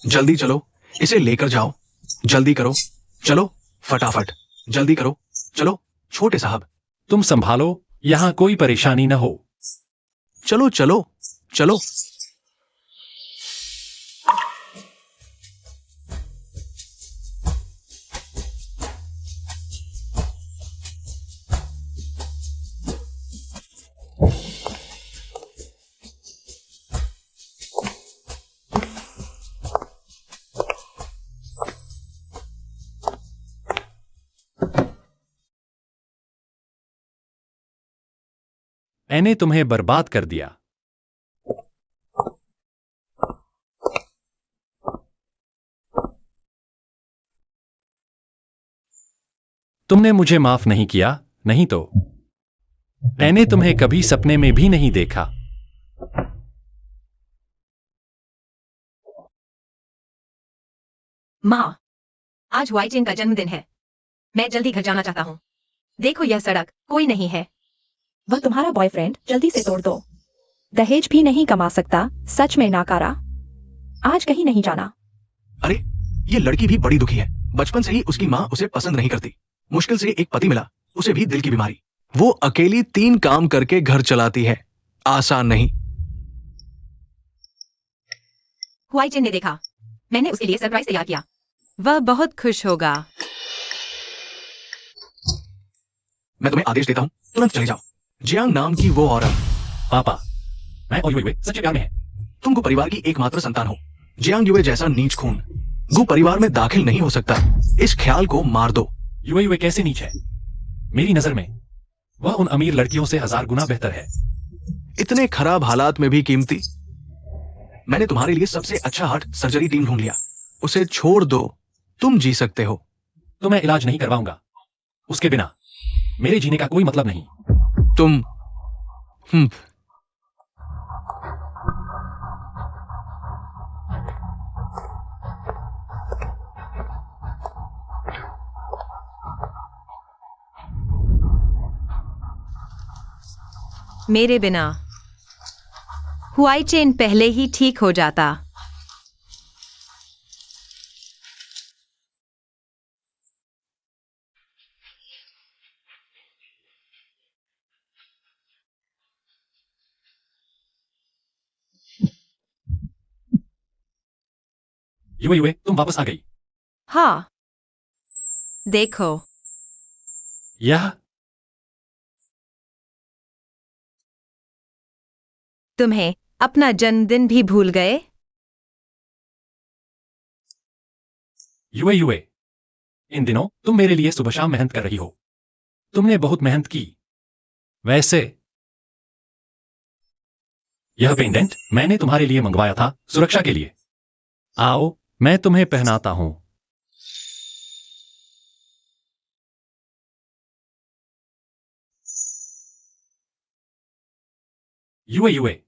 जल्दी चलो, इसे लेकर जाओ। जल्दी करो, चलो फटाफट, जल्दी करो, चलो छोटे साहब। तुम संभालो, यहाँ कोई परेशानी न हो। चलो चलो चलो। मैंने तुम्हें बर्बाद कर दिया। तुमने मुझे माफ नहीं किया, नहीं तो मैंने तुम्हें कभी सपने में भी नहीं देखा। माँ, आज हुआई चेन का जन्मदिन है। मैं जल्दी घर जाना चाहता हूँ। देखो यह सड़क, कोई नहीं है। वह तुम्हारा बॉयफ्रेंड, जल्दी से तोड़ दो। दहेज भी नहीं कमा सकता, सच में नाकारा। आज कहीं नहीं जाना। अरे ये लड़की भी बड़ी दुखी है। बचपन से ही उसकी माँ उसे पसंद नहीं करती। मुश्किल से एक पति मिला, उसे भी दिल की बीमारी। वो अकेली 3 काम करके घर चलाती है, आसान नहीं। हुआई चेन ने देखा, मैंने उसके लिए सरप्राइज तैयार किया। वह बहुत खुश होगा। मैं तुम्हें आदेश देता हूँ, तुरंत चले जाओ। जियांग नाम की वो औरत। पापा, मैं और युवे सच्चे प्यार में है। तुम गु परिवार की एकमात्र संतान हो। जियांग युवे जैसा नीच खून गु परिवार में दाखिल नहीं हो सकता। इस ख्याल को मार दो। युवे कैसे नीच है? मेरी नजर में वह उन अमीर लड़कियों से 1000 गुना बेहतर है। इतने खराब हालात में भी कीमती। मैंने तुम्हारे लिए सबसे अच्छा हार्ट सर्जरी टीम ढूंढ लिया। उसे छोड़ दो, तुम जी सकते हो। तो मैं इलाज नहीं करवाऊंगा। उसके बिना मेरे जीने का कोई मतलब नहीं। तुम मेरे बिना हुआई चेन पहले ही ठीक हो जाता। युवे तुम वापस आ गई। हाँ, देखो। यह तुम्हें अपना जन्मदिन भी भूल गए? युवे इन दिनों तुम मेरे लिए सुबह शाम मेहनत कर रही हो। तुमने बहुत मेहनत की। वैसे यह पेंडेंट मैंने तुम्हारे लिए मंगवाया था, सुरक्षा के लिए। आओ, मैं तुम्हें पहनाता हूं। युवे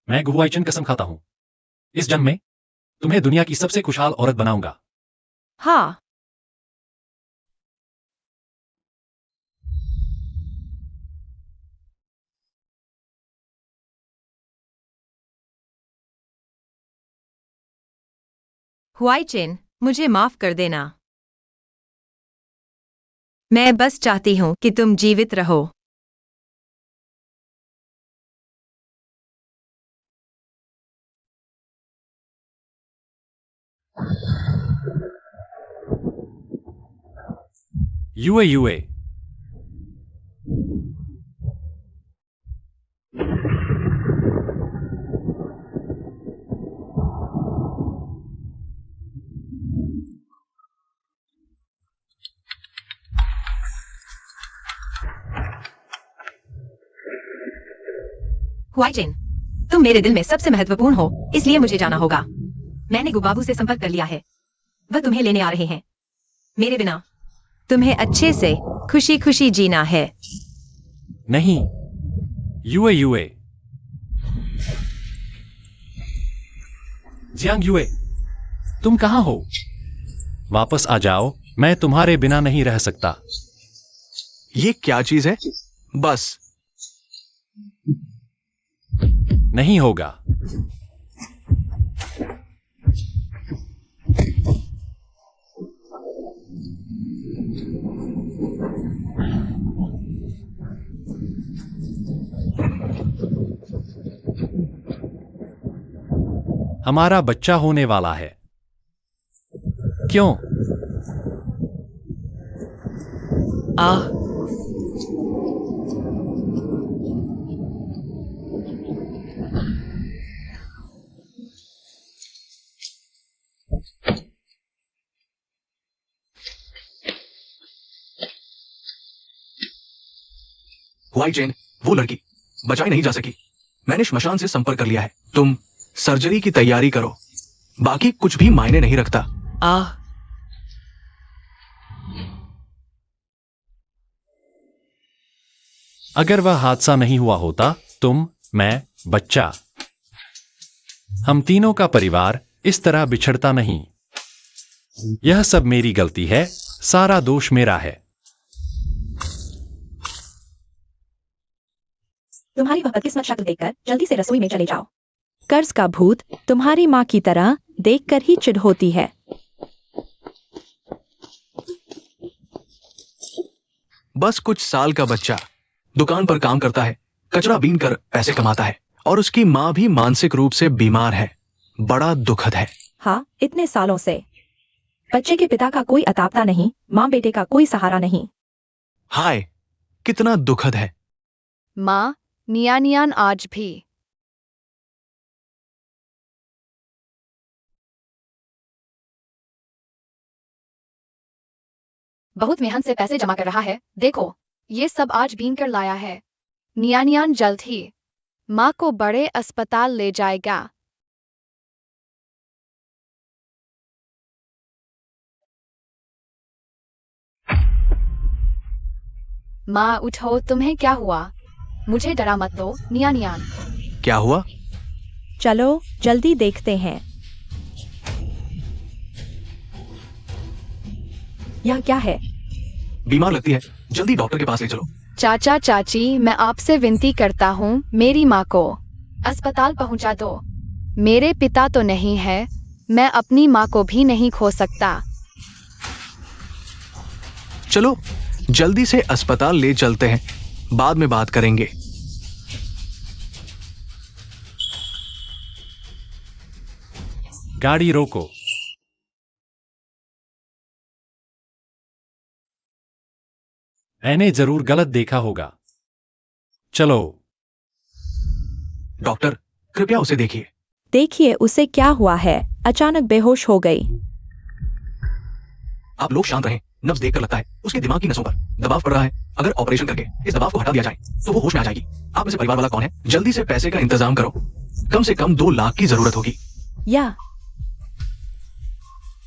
मैं गुहुआइचन कसम खाता हूं, इस जन्म में तुम्हें दुनिया की सबसे खुशहाल औरत बनाऊंगा। हाँ। हुआई चेन, मुझे माफ कर देना। मैं बस चाहती हूं कि तुम जीवित रहो। युवे हुआई चेन, तुम मेरे दिल में सबसे महत्वपूर्ण हो, इसलिए मुझे जाना होगा। मैंने गुबाबू से संपर्क कर लिया है। वह तुम्हें लेने आ रहे हैं। मेरे बिना तुम्हें अच्छे से खुशी खुशी जीना है। नहीं, युवे जियांग युवे, तुम कहां हो? वापस आ जाओ, मैं तुम्हारे बिना नहीं रह सकता। ये क्या चीज है? बस नहीं होगा। हमारा बच्चा होने वाला है। क्यों? व्हाइट चेन, वो लड़की बचाई नहीं जा सकी। मैंने श्मशान से संपर्क कर लिया है। तुम सर्जरी की तैयारी करो, बाकी कुछ भी मायने नहीं रखता। अगर वह हादसा नहीं हुआ होता, तुम, मैं, बच्चा, हम तीनों का परिवार इस तरह बिछड़ता नहीं। यह सब मेरी गलती है, सारा दोष मेरा है। तुम्हारी वह बदकिस्मत शक्ल देखकर जल्दी से रसोई में चले जाओ। कर्ज का भूत तुम्हारी माँ की तरह देखकर ही चिढ़ होती है। बस कुछ साल का बच्चा दुकान पर काम करता है, कचरा बीन कर पैसे कमाता है, और उसकी माँ भी मानसिक रूप से बीमार है। बड़ा दुखद है। हाँ, इतने सालों से बच्चे के पिता का कोई अतापता नहीं, माँ बेटे का कोई सहारा नहीं। हाय, कितना दुखद है। माँ, नियानियान आज भी। बहुत मेहनत से पैसे जमा कर रहा है, देखो ये सब आज बीन कर लाया है। नियानियान जल्द ही माँ को बड़े अस्पताल ले जाएगा। माँ उठो, तुम्हें क्या हुआ? मुझे डरा मत दो, नियानियान। क्या हुआ? चलो जल्दी देखते हैं। यह क्या है? बीमार लगती है, जल्दी डॉक्टर के पास ले चलो। चाचा चाची, मैं आपसे विनती करता हूँ, मेरी माँ को अस्पताल पहुँचा दो। मेरे पिता तो नहीं है, मैं अपनी माँ को भी नहीं खो सकता। चलो जल्दी से अस्पताल ले चलते हैं, बाद में बात करेंगे। गाड़ी रोको। मैंने जरूर गलत देखा होगा। चलो। डॉक्टर, कृपया उसे देखिए। देखिए उसे क्या हुआ है, अचानक बेहोश हो गई। आप लोग शांत रहें, नब्ज देखकर लगता है उसके दिमाग की नसों पर दबाव पड़ रहा है। अगर ऑपरेशन करके इस दबाव को हटा दिया जाए तो वो होश में आ जाएगी। आप में से परिवार वाला कौन है? जल्दी से पैसे का इंतजाम करो, कम से कम 2 लाख की जरूरत होगी। या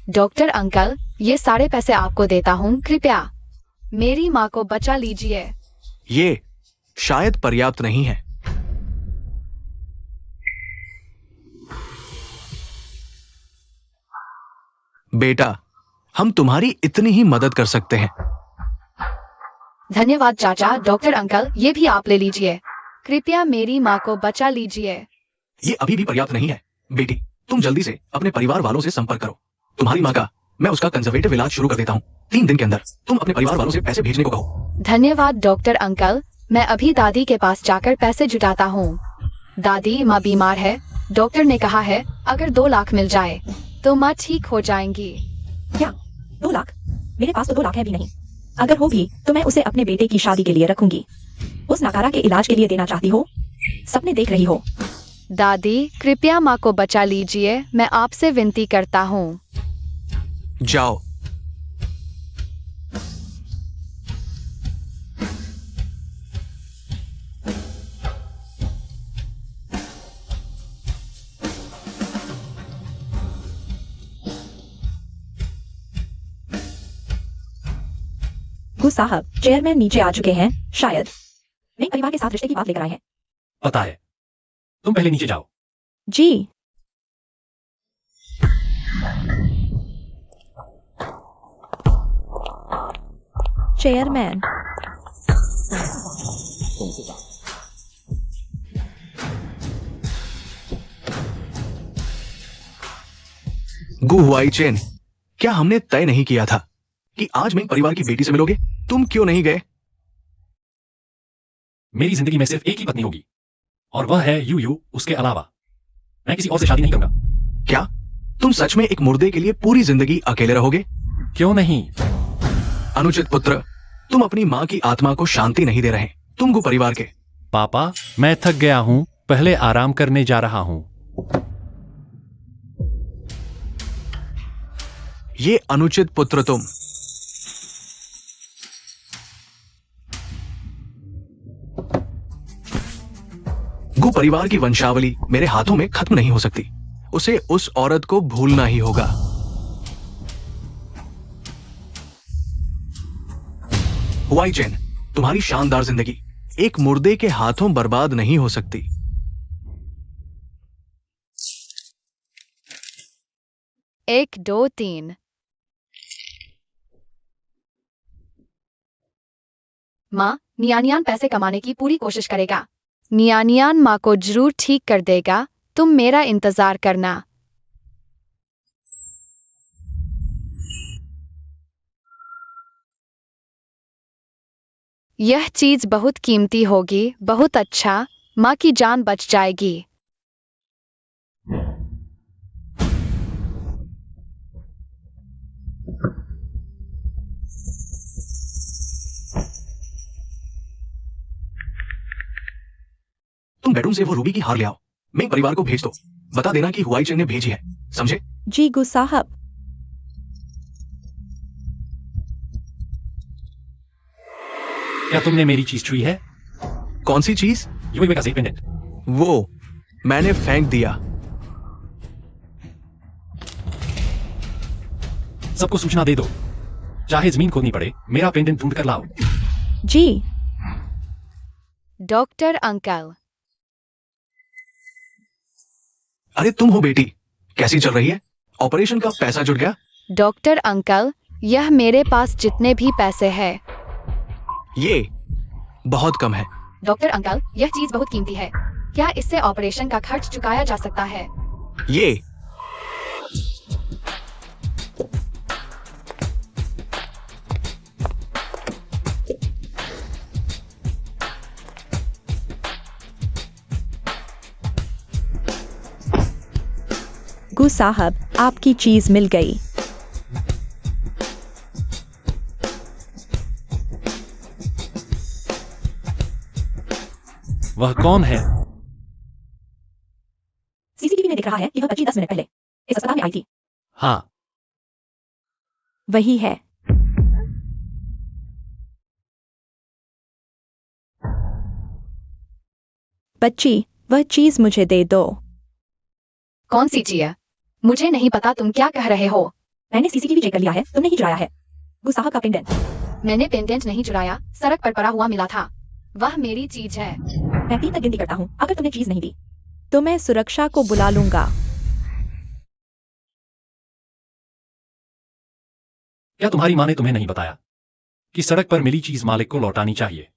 डॉक्टर अंकल, ये सारे पैसे आपको देता हूँ, कृपया मेरी माँ को बचा लीजिए। ये शायद पर्याप्त नहीं है। बेटा, हम तुम्हारी इतनी ही मदद कर सकते हैं। धन्यवाद चाचा। डॉक्टर अंकल, ये भी आप ले लीजिए, कृपया मेरी माँ को बचा लीजिए। ये अभी भी पर्याप्त नहीं है। बेटी, तुम जल्दी से अपने परिवार वालों से संपर्क करो। तुम्हारी माँ का मैं उसका कंजर्वेटिव इलाज शुरू कर देता हूँ। 3 दिन के अंदर तुम अपने परिवार वालों से पैसे भेजने को कहो। धन्यवाद डॉक्टर अंकल, मैं अभी दादी के पास जाकर पैसे जुटाता हूँ। दादी, माँ बीमार है, डॉक्टर ने कहा है अगर 2 लाख मिल जाए तो माँ ठीक हो जाएंगी। क्या 2 लाख? मेरे पास तो 2 लाख है भी नहीं। अगर हो भी तो मैं उसे अपने बेटे की शादी के लिए रखूंगी। उस नकारा के इलाज के लिए देना चाहती हो? सपने देख रही हो? दादी, कृपया माँ को बचा लीजिए, मैं आपसे विनती करता हूँ। जाओ। गुरु साहब, चेयरमैन नीचे आ चुके हैं, शायद नए परिवार के साथ रिश्ते की बात लेकर आए हैं। पता है, तुम पहले नीचे जाओ। जी। चेयरमैन, गु हुआई चेन, क्या हमने तय नहीं किया था कि आज मैं परिवार की बेटी से मिलोगे? तुम क्यों नहीं गए? मेरी जिंदगी में सिर्फ एक ही पत्नी होगी और वह है यू। उसके अलावा मैं किसी और से शादी नहीं करूंगा। क्या तुम सच में एक मुर्दे के लिए पूरी जिंदगी अकेले रहोगे? क्यों नहीं? अनुचित पुत्र, तुम अपनी माँ की आत्मा को शांति नहीं दे रहे। तुम गु परिवार के। पापा, मैं थक गया हूँ, पहले आराम करने जा रहा हूँ। ये अनुचित पुत्र तुम। गु परिवार की वंशावली मेरे हाथों में खत्म नहीं हो सकती। उसे उस औरत को भूलना ही होगा। हुआई चेन, तुम्हारी शानदार जिंदगी एक मुर्दे के हाथों बर्बाद नहीं हो सकती। 1 2 3। माँ, नियानियान पैसे कमाने की पूरी कोशिश करेगा। नियानियान माँ को जरूर ठीक कर देगा, तुम मेरा इंतजार करना। यह चीज बहुत कीमती होगी। बहुत अच्छा, माँ की जान बच जाएगी। तुम बेडरूम से वो रूबी की हार ले आओ। मेंग परिवार को भेज दो। बता देना कि हुआई चेन ने भेजी है, समझे? जी गु साहब। क्या तुमने मेरी चीज छुई है? कौन सी चीज? यूएवी का पेंडेंट। वो मैंने फेंक दिया। सबको सूचना दे दो, चाहे जमीन खोदनी पड़े, मेरा पेंडेंट ढूंढ कर लाओ। जी। Doctor uncle. अरे तुम हो बेटी, कैसी चल रही है? ऑपरेशन का पैसा जुट गया? डॉक्टर अंकल, यह मेरे पास जितने भी पैसे हैं। ये बहुत कम है। डॉक्टर अंकल, यह चीज बहुत कीमती है। क्या इससे ऑपरेशन का खर्च चुकाया जा सकता है? ये गु साहब, आपकी चीज मिल गई। वह कौन है? सीसीटीवी में दिख रहा है कि वह बच्ची 10 मिनट पहले इस अस्पताल में आई थी। हाँ, वही है। बच्ची, वह चीज मुझे दे दो। कौन सी चीज? मुझे नहीं पता, तुम क्या कह रहे हो? मैंने सीसीटीवी चेक कर लिया है, तुमने ही चुराया है। गु साहब का पेंडेंट। मैंने पेंडेंट नहीं चुराया, सड़क पर पड़ा हुआ मिला था। वह मेरी चीज है। मैं 3 तक गिनती करता हूँ। अगर तुमने चीज नहीं दी तो मैं सुरक्षा को बुला लूंगा। क्या तुम्हारी माँ ने तुम्हें नहीं बताया कि सड़क पर मिली चीज मालिक को लौटानी चाहिए?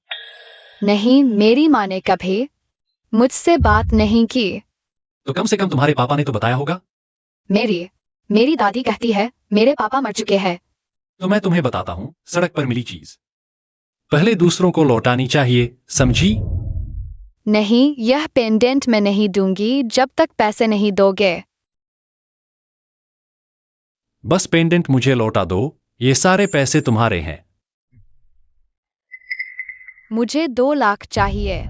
नहीं, मेरी माँ ने कभी मुझसे बात नहीं की। तो कम से कम तुम्हारे पापा ने तो बताया होगा। मेरी दादी कहती है मेरे पापा मर चुके हैं। तो मैं तुम्हें बताता हूँ, सड़क पर मिली चीज पहले दूसरों को लौटानी चाहिए, समझी? नहीं, यह पेंडेंट मैं नहीं दूंगी जब तक पैसे नहीं दोगे। बस पेंडेंट मुझे लौटा दो, ये सारे पैसे तुम्हारे हैं। मुझे 2 लाख चाहिए।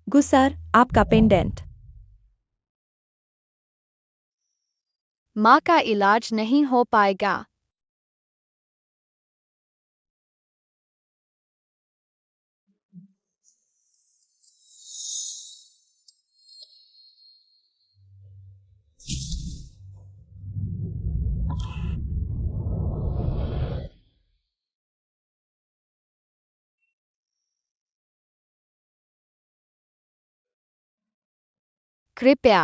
गु सर, आपका पेंडेंट। माँ का इलाज नहीं हो पाएगा। कृपया।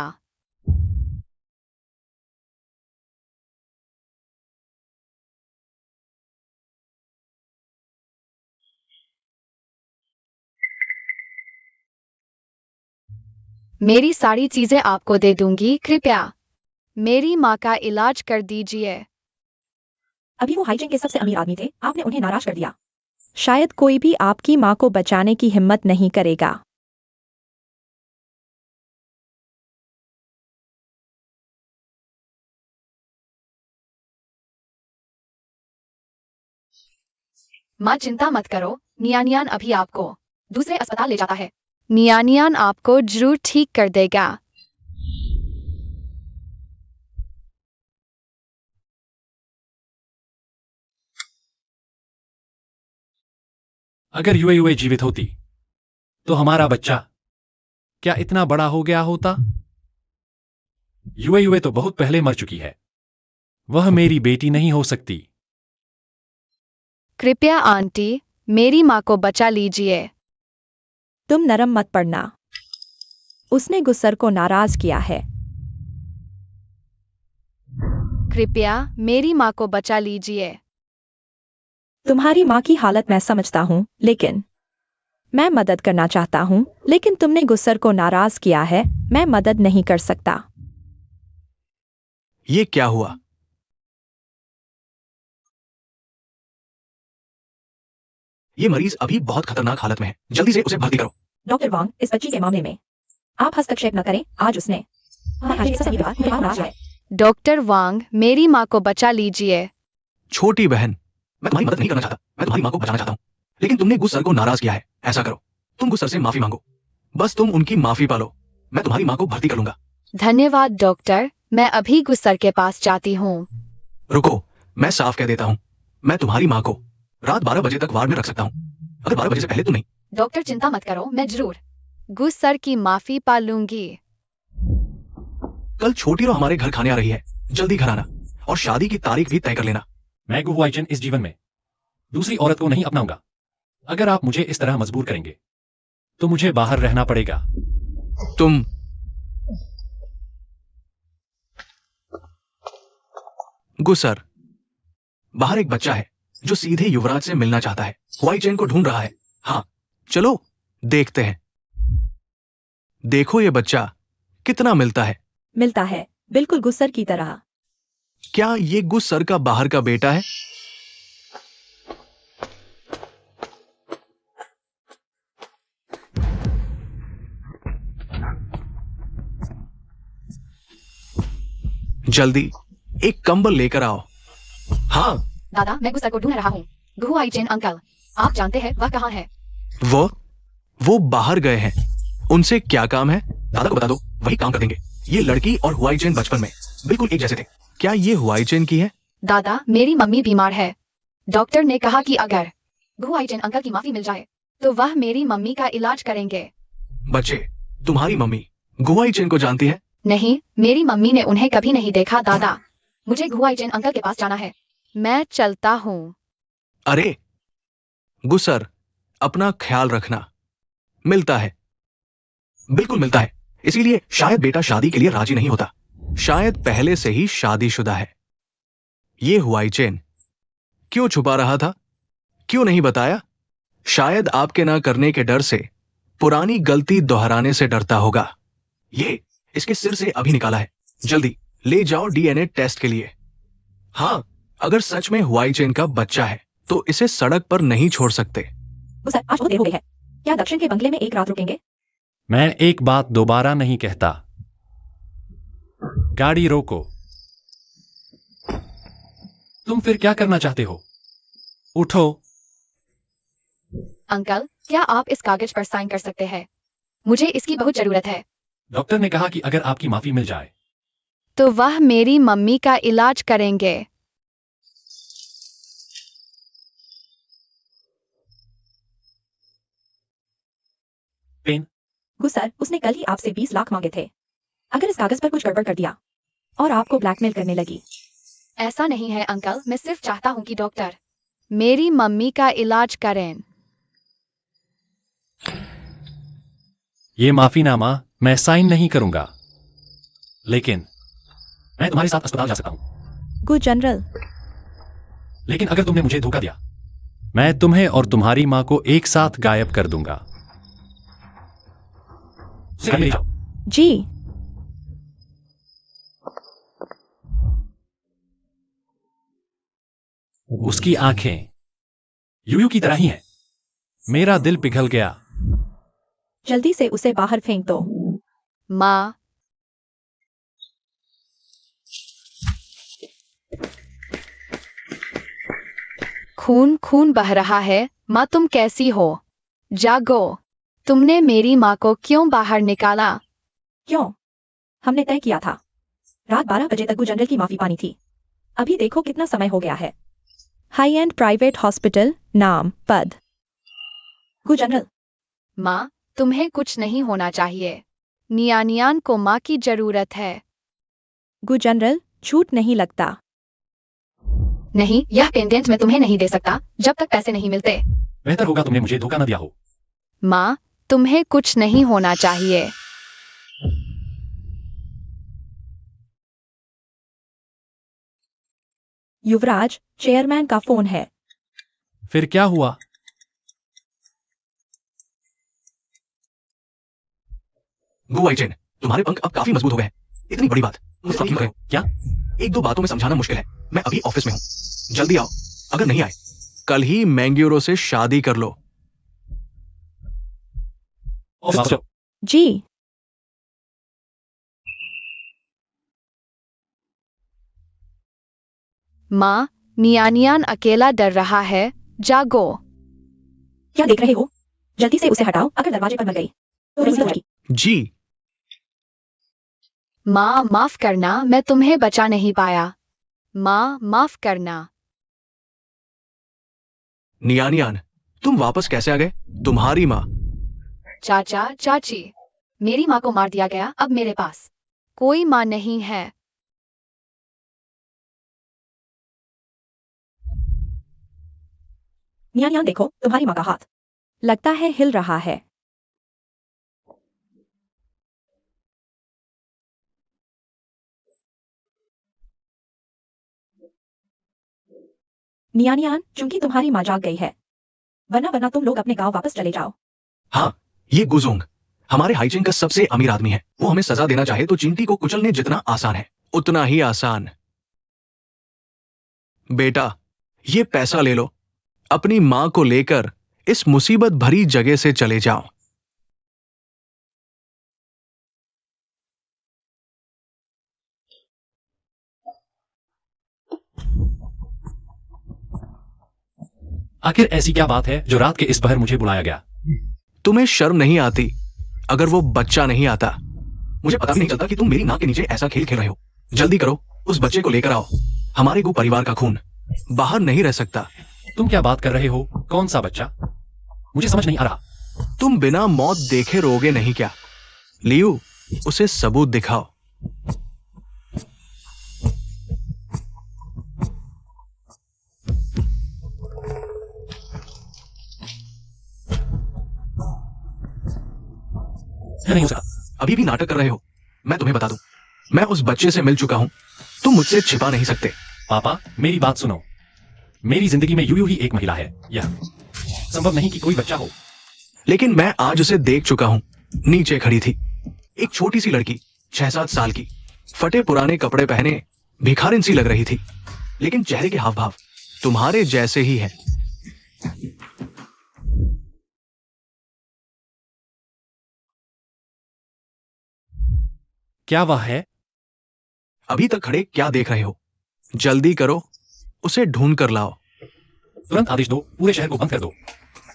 मेरी सारी चीजें आपको दे दूंगी, कृपया मेरी माँ का इलाज कर दीजिए। अभी वो हाईचेन के सबसे अमीर आदमी थे, आपने उन्हें नाराज कर दिया। शायद कोई भी आपकी माँ को बचाने की हिम्मत नहीं करेगा। माँ चिंता मत करो, नियानियान अभी आपको दूसरे अस्पताल ले जाता है। नियानियान आपको जरूर ठीक कर देगा। अगर युए युए जीवित होती तो हमारा बच्चा क्या इतना बड़ा हो गया होता? युए युए तो बहुत पहले मर चुकी है। वह मेरी बेटी नहीं हो सकती। कृपया आंटी, मेरी माँ को बचा लीजिए। तुम नरम मत पड़ना। उसने गुस्सर को नाराज किया है। कृपया मेरी माँ को बचा लीजिए। तुम्हारी माँ की हालत मैं समझता हूँ, लेकिन मैं मदद करना चाहता हूँ, लेकिन तुमने गुस्सर को नाराज किया है। मैं मदद नहीं कर सकता। ये क्या हुआ? ये मरीज अभी बहुत खतरनाक हालत में है, जल्दी से उसे भर्ती करो। डॉक्टर वांग, इस बच्ची के मामले में आप हस्तक्षेप न करें। आज उसने डॉक्टर वांग, मेरी माँ को बचा लीजिए। छोटी बहन, मैं तुम्हारी मदद नहीं करना चाहता, मैं तुम्हारी माँ को बचाना चाहता हूँ। लेकिन तुमने गुस्सर को नाराज किया है। ऐसा करो, तुम गुस्सर से माफी मांगो। बस तुम उनकी माफी पालो। मैं तुम्हारी माँ को भर्ती कर लूंगा। धन्यवाद डॉक्टर, मैं अभी गुस्सर के पास जाती हूँ। रुको, मैं साफ कह देता हूँ, मैं तुम्हारी माँ को रात 12 बजे तक वार्ड में रख सकता हूँ, अगर 12 बजे से पहले तो नहीं। डॉक्टर चिंता मत करो, मैं जरूर गुस्सर की माफी पा लूंगी। कल छोटी रो हमारे घर खाने आ रही है, जल्दी घर आना और शादी की तारीख भी तय कर लेना। मैं गुहुआइचन इस जीवन में दूसरी औरत को नहीं अपनाऊंगा। अगर आप मुझे इस तरह मजबूर करेंगे तो मुझे बाहर रहना पड़ेगा। तुम गुस्सर, बाहर एक बच्चा है जो सीधे युवराज से मिलना चाहता है। हुआई चैन को ढूंढ रहा है। हाँ, चलो देखते हैं। देखो ये बच्चा कितना मिलता है। मिलता है, बिल्कुल गुस्सर की तरह। क्या ये गुस्सर का बाहर का बेटा है? जल्दी एक कंबल लेकर आओ। हाँ, दादा, मैं गुस्सर को ढूंढ रहा हूँ। गुहुआइचन अंकल, आप जानते हैं वह कहाँ है? वो बाहर गए हैं। उनसे क्या काम है? दादा को बता दो, वही काम कर देंगे। ये लड़की और हुआई चैन बचपन में बिल्कुल एक जैसे थे। क्या ये हुआई चैन की है? दादा, मेरी मम्मी बीमार है। डॉक्टर ने कहा कि अगर गुहुआइचन अंकल की माफी मिल जाए तो वह मेरी मम्मी का इलाज करेंगे। बच्चे, तुम्हारी मम्मी गुआई चैन को जानती है? नहीं, मेरी मम्मी ने उन्हें कभी नहीं देखा। दादा, मुझे गुहुआइचन अंकल के पास जाना है। मैं चलता हूँ। अरे गुस्सर, अपना ख्याल रखना। मिलता है, बिल्कुल मिलता है। इसीलिए शायद बेटा शादी के लिए राजी नहीं होता। शायद पहले से ही शादीशुदा है। ये हुआई चैन क्यों छुपा रहा था? क्यों नहीं बताया? शायद आपके ना करने के डर से, पुरानी गलती दोहराने से डरता होगा। ये इसके सिर से अभी निकाला है। जल्दी ले जाओ डीएनए टेस्ट के लिए। हाँ, अगर सच में हुआई चैन का बच्चा है तो इसे सड़क पर नहीं छोड़ सकते। गुस्सर, आज बहुत देर हो गई है। क्या दक्षिण के बंगले में एक रात रुकेंगे? मैं एक बात दोबारा नहीं कहता। गाड़ी रोको। तुम फिर क्या करना चाहते हो? उठो। अंकल, क्या आप इस कागज पर साइन कर सकते हैं? मुझे इसकी बहुत जरूरत है। डॉक्टर ने कहा कि अगर आपकी माफी मिल जाए तो वह मेरी मम्मी का इलाज करेंगे। पेन। गुस्सर, उसने कल ही आपसे 20 लाख मांगे थे। अगर इस कागज पर कुछ गड़बड़ कर दिया और आपको ब्लैकमेल करने लगी। ऐसा नहीं है अंकल, मैं सिर्फ चाहता हूँ कि डॉक्टर मेरी मम्मी का इलाज करें। ये माफीनामा मैं साइन नहीं करूंगा, लेकिन मैं तुम्हारे साथ अस्पताल जा सकता हूं। Good general. लेकिन अगर तुमने मुझे धोखा दिया, मैं तुम्हें और तुम्हारी मां को एक साथ गायब कर दूंगा। उसे घर ले जाओ। जी। उसकी आंखें यूयू की तरह ही है। मेरा दिल पिघल गया। जल्दी से उसे बाहर फेंक दो। माँ, खून खून बह रहा है। माँ, तुम कैसी हो? जागो। तुमने मेरी माँ को क्यों बाहर निकाला? क्यों? हमने तय किया था। रात 12 बजे तक गु जनरल की माफी पानी थी। अभी देखो कितना समय हो गया है। हाई एंड प्राइवेट हॉस्पिटल, नाम, पद। गु जनरल। माँ, तुम्हें कुछ नहीं होना चाहिए। नियानियान को माँ की जरूरत है। गु जनरल, छूट नहीं लगता। नहीं, यह पेंडेंट मैं तुम्हें नहीं दे सकता जब तक पैसे नहीं मिलते। बेहतर होगा तुमने मुझे धोखा न दिया हो। माँ, तुम्हें कुछ नहीं होना चाहिए। युवराज, चेयरमैन का फोन है। फिर क्या हुआ? गु वाइचेन, तुम्हारे पंख अब काफी मजबूत हो गए हैं। इतनी बड़ी बात मुझसे क्यों कहे? क्या? एक दो बातों में समझाना मुश्किल है। मैं अभी ऑफिस में हूँ, जल्दी आओ। अगर नहीं आए, कल ही मैंग्यूरो से शादी कर लो। जी। माँ, नियानियान अकेला डर रहा है। जागो। क्या देख रहे हो? जल्दी से उसे हटाओ। अगर दरवाजे पर मर गई तो रिस्क होगी। जी। माँ, माफ करना, मैं तुम्हें बचा नहीं पाया। माँ, माफ करना। नियानियान, तुम वापस कैसे आ गए? तुम्हारी माँ। चाचा, चाची, मेरी माँ को मार दिया गया। अब मेरे पास कोई माँ नहीं है। नियानियान, देखो तुम्हारी माँ का हाथ लगता है हिल रहा है। नियानियान, चूंकि तुम्हारी माँ जाग गई है, वरना तुम लोग अपने गांव वापस चले जाओ। हाँ, ये गुजोंग हमारे हाइजिन का सबसे अमीर आदमी है। वो हमें सजा देना चाहे तो चिंटी को कुचलने जितना आसान है, उतना ही आसान। बेटा, ये पैसा ले लो। अपनी माँ को लेकर इस मुसीबत भरी जगह से चले जाओ। आखिर ऐसी क्या बात है जो रात के इस पहर मुझे बुलाया गया? तुम्हें शर्म नहीं आती? अगर वो बच्चा नहीं आता, मुझे पता भी नहीं चलता कि तुम मेरी नाक के नीचे ऐसा खेल खेल रहे हो। जल्दी करो, उस बच्चे को लेकर आओ। हमारे गु परिवार का खून बाहर नहीं रह सकता। तुम क्या बात कर रहे हो? कौन सा बच्चा? मुझे समझ नहीं आ रहा। तुम बिना मौत देखे रोगे नहीं क्या? लियू, उसे सबूत दिखाओ। नहीं हो सकता। अभी भी नाटक कर रहे हो? मैं तुम्हें बता दूं, मैं उस बच्चे से मिल चुका हूं। तुम मुझसे छिपा नहीं सकते। पापा, मेरी बात सुनो। मेरी जिंदगी में यूयू ही एक महिला है। यह संभव नहीं कि कोई बच्चा हो। लेकिन मैं आज उसे देख चुका हूं। नीचे खड़ी थी एक छोटी सी लड़की, 6-7 साल की, फटे पुराने कपड़े पहने भिखारिन सी लग रही थी, लेकिन चेहरे के हाव भाव तुम्हारे जैसे ही है। क्या वह है? अभी तक खड़े क्या देख रहे हो? जल्दी करो, उसे ढूंढ कर लाओ। तुरंत आदेश दो, पूरे शहर को बंद कर दो।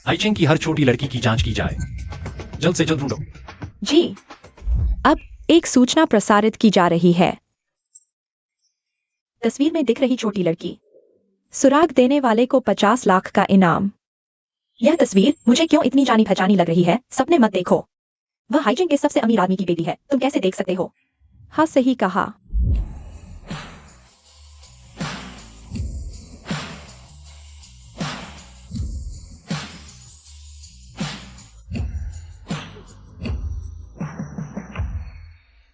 हाइचिंग की हर छोटी लड़की की जांच की जाए। जल्द से जल्द ढूंढो। जी। अब एक सूचना प्रसारित की जा रही है। तस्वीर में दिख रही छोटी लड़की, सुराग देने वाले को 50 लाख का इनाम। यह तस्वीर मुझे क्यों इतनी जानी पहचानी लग रही है? सपने मत देखो। वह हाइजिन के सबसे अमीर आदमी की बेटी है। तुम कैसे देख सकते हो? हाँ, सही कहा।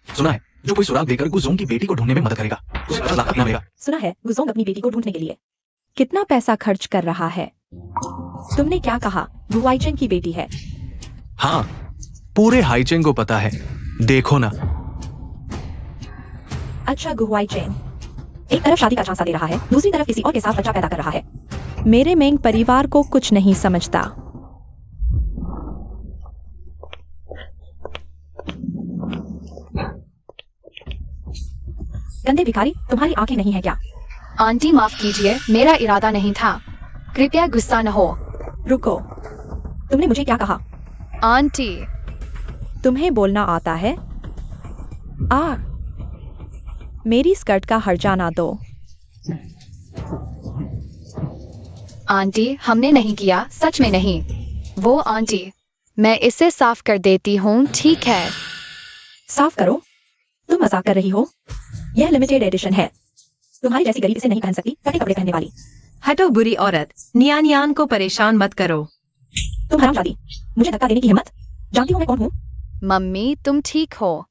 सुना है, जो कोई सुराग देकर गुजोंग की बेटी को ढूंढने में मदद करेगा, उसे 50 लाख का इनाम मिलेगा। सुना है, गुजोंग अपनी बेटी को ढूंढने के लिए कितना पैसा खर्च कर रहा है। तुमने क्या कहा? गुवाइचेन की बेटी है। हाँ, पूरे हाइचेंग को पता है। देखो ना। अच्छा, गुवाइचेन एक तरफ शादी का झांसा दे रहा है, दूसरी तरफ किसी और के साथ बच्चा पैदा कर रहा है। मेरे मेंग परिवार को कुछ नहीं समझता। गंदे भिखारी, तुम्हारी आंखें नहीं है क्या? आंटी माफ कीजिए, मेरा इरादा नहीं था। कृपया गुस्सा न हो। रुको, तुमने मुझे क्या कहा? आंटी, तुम्हें बोलना आता है? मेरी स्कर्ट का हर्जाना दो। आंटी हमने नहीं किया, सच में नहीं। वो आंटी, मैं इसे साफ कर देती हूँ, ठीक है? साफ करो? तुम मजाक कर रही हो? यह लिमिटेड एडिशन है। तुम्हारी जैसी गरीब इसे नहीं पहन सकती, फटे कपड़े पहनने वाली। हटो बुरी औरत, नियान को परेशान मत करो। तुम हरामजादी, मुझे धक्का देने की हिम्मत? जानती हो मैं कौन हूँ? मम्मी तुम ठीक हो?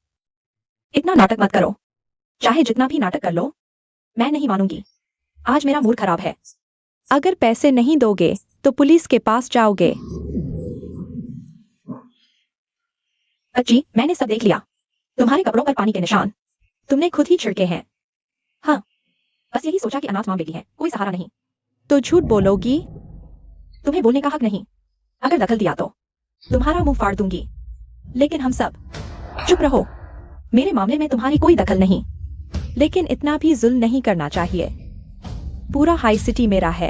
इतना नाटक मत करो। चाहे जितना भी नाटक कर लो, मैं नहीं मानूंगी। आज मेरा मूड खराब है। अगर पैसे नहीं दोगे तो पुलिस के पास जाओगे। बच्ची, मैंने सब देख लिया। तुम्हारे कपड़ों पर पानी के निशान तुमने खुद ही छिड़के हैं। हाँ, बस यही सोचा कि अनाथ मां बेटी है, कोई सहारा नहीं। तो झूठ बोलोगी? तुम्हें बोलने का हक नहीं। अगर दखल दिया तो तुम्हारा मुंह फाड़ दूंगी। लेकिन हम सब चुप रहो। मेरे मामले में तुम्हारी कोई दखल नहीं। लेकिन इतना भी जुल्म नहीं करना चाहिए। पूरा हाई सिटी मेरा है।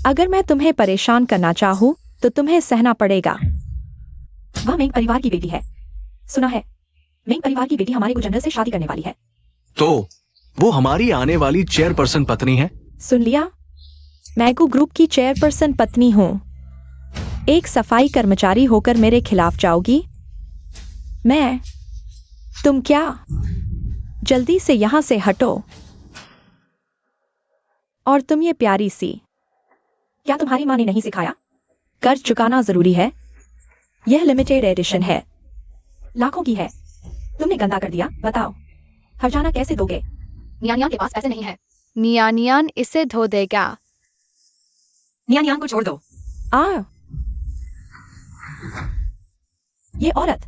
अगर मैं तुम्हें परेशान करना चाहूं तो तुम्हें सहना पड़ेगा। वह मेंग परिवार की बेटी है। सुना है, मेंग परिवार की बेटी हमारे को जनरल से शादी करने वाली है। तो वो हमारी आने वाली चेयरपर्सन पत्नी है। सुन लिया? मैगू ग्रुप की चेयरपर्सन पत्नी हूँ। एक सफाई कर्मचारी होकर मेरे खिलाफ जाओगी? तुम क्या? जल्दी से यहां से हटो। और तुम ये प्यारी सी, क्या तुम्हारी माँ ने नहीं सिखाया? कर्ज चुकाना जरूरी है। यह लिमिटेड एडिशन है, लाखों की है। तुमने गंदा कर दिया। बताओ, हर्जाना कैसे दोगे? नियानियान के पास पैसे नहीं है। नियानियान इसे धो देगा। नियान को छोड़ दो। ये औरत,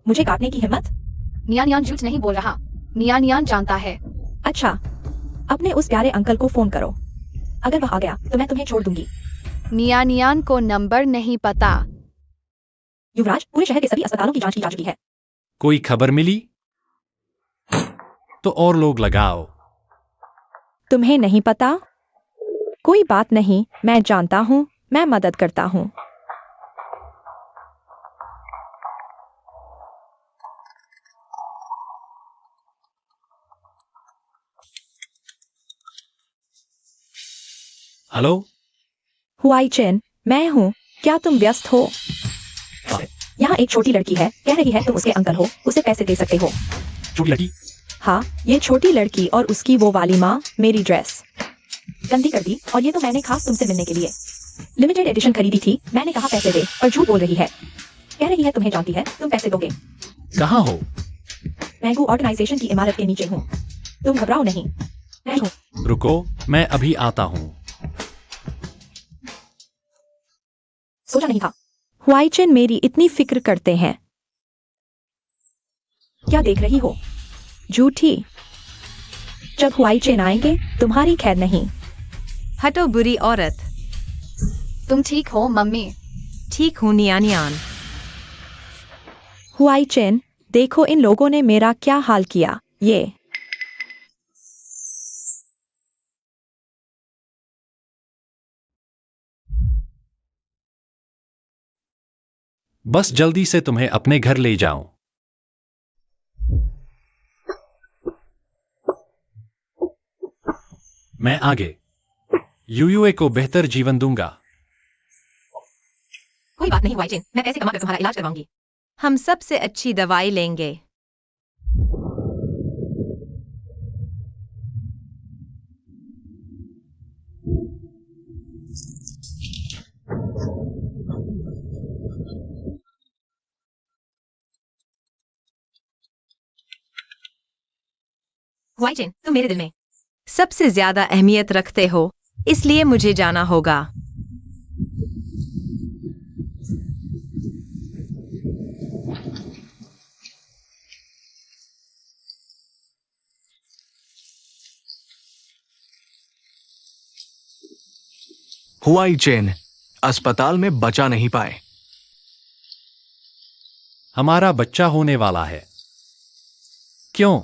मुझे काटने की हिम्मत? नियानियान झूठ नहीं बोल रहा। नियानियान जानता है। अच्छा, अपने उस प्यारे अंकल को फोन करो। अगर वह आ गया तो मैं तुम्हें छोड़ दूंगी। नियानियान को नंबर नहीं पता। युवराज, पूरे शहर के सभी अस्पतालों की जांच की जा चुकी है। कोई खबर मिली? तो और लोग लगाओ। तुम्हें नहीं पता? कोई बात नहीं, मैं जानता हूँ, मैं मदद करता हूँ। हेलो? हुआई चेन, मैं हूँ। क्या तुम व्यस्त हो? यहाँ एक छोटी लड़की है, कह रही है तुम उसके अंकल हो, उसे पैसे दे सकते हो। छोटी लड़की? हाँ, ये छोटी लड़की और उसकी वो वाली माँ मेरी ड्रेस गंदी कर दी, और ये तो मैंने खास तुमसे मिलने के लिए लिमिटेड एडिशन खरीदी थी। मैंने कहा पैसे दे, और झूठ बोल रही है। कह रही है तुम्हें जानती है, तुम पैसे दोगे। कहाँ हो? मैंगू ऑर्गेनाइजेशन की इमारत के नीचे हूँ। तुम घबराओ नहीं, मैं हूँ। रुको, मैं अभी आता हूँ। सोचा नहीं था हुआई चेन मेरी इतनी फिक्र करते हैं। क्या देख रही हो, झूठी? जब हुआई चेन आएंगे तुम्हारी खैर नहीं। हटो बुरी औरत। तुम ठीक हो मम्मी? ठीक हूँ नियान। हुआई चेन, देखो इन लोगों ने मेरा क्या हाल किया। ये बस जल्दी से तुम्हें अपने घर ले जाऊं। मैं आगे यूयूए को बेहतर जीवन दूंगा। कोई बात नहीं हुआई चेन, मैं पैसे कमा कर तुम्हारा इलाज करवाऊंगी। हम सबसे अच्छी दवाई लेंगे। हुआई चेन, तुम मेरे दिल में सबसे ज्यादा अहमियत रखते हो, इसलिए मुझे जाना होगा। हुआई चेन अस्पताल में बचा नहीं पाए। हमारा बच्चा होने वाला है। क्यों?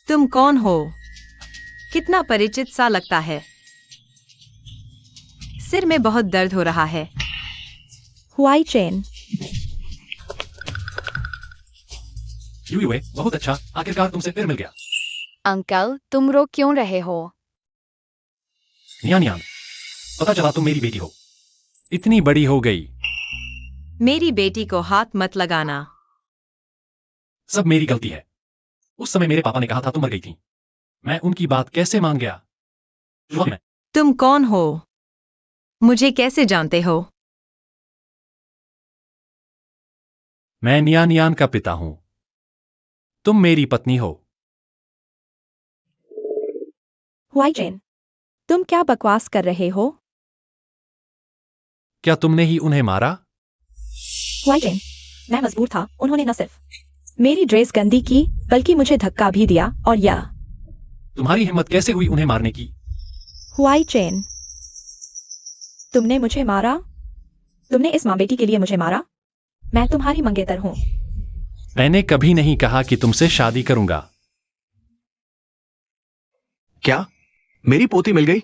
तुम कौन हो? कितना परिचित सा लगता है। सिर में बहुत दर्द हो रहा है। हुआई चेन, यूयूए, बहुत अच्छा, आखिरकार तुमसे फिर मिल गया। अंकल, तुम रो क्यों रहे हो? नियान नियान, पता चला तुम मेरी बेटी हो। इतनी बड़ी हो गई। मेरी बेटी को हाथ मत लगाना। सब मेरी गलती है। उस समय मेरे पापा ने कहा था तुम मर गई थी। मैं उनकी बात कैसे मान गया? शुरुआत में तुम कौन हो? मुझे कैसे जानते हो? मैं नियान नियान का पिता हूं। तुम मेरी पत्नी हो। हुआई चेन, तुम क्या बकवास कर रहे हो? क्या तुमने ही उन्हें मारा? हुआई चेन, मैं मजबूर था। उन्होंने न सिर्फ मेरी ड्रेस गंदी की, बल्कि मुझे धक्का भी दिया। और यह तुम्हारी हिम्मत कैसे हुई उन्हें मारने की? हुआई चेन, तुमने मुझे मारा। तुमने इस माँ बेटी के लिए मुझे मारा। मैं तुम्हारी मंगेतर हूँ। मैंने कभी नहीं कहा कि तुमसे शादी करूंगा। क्या मेरी पोती मिल गई?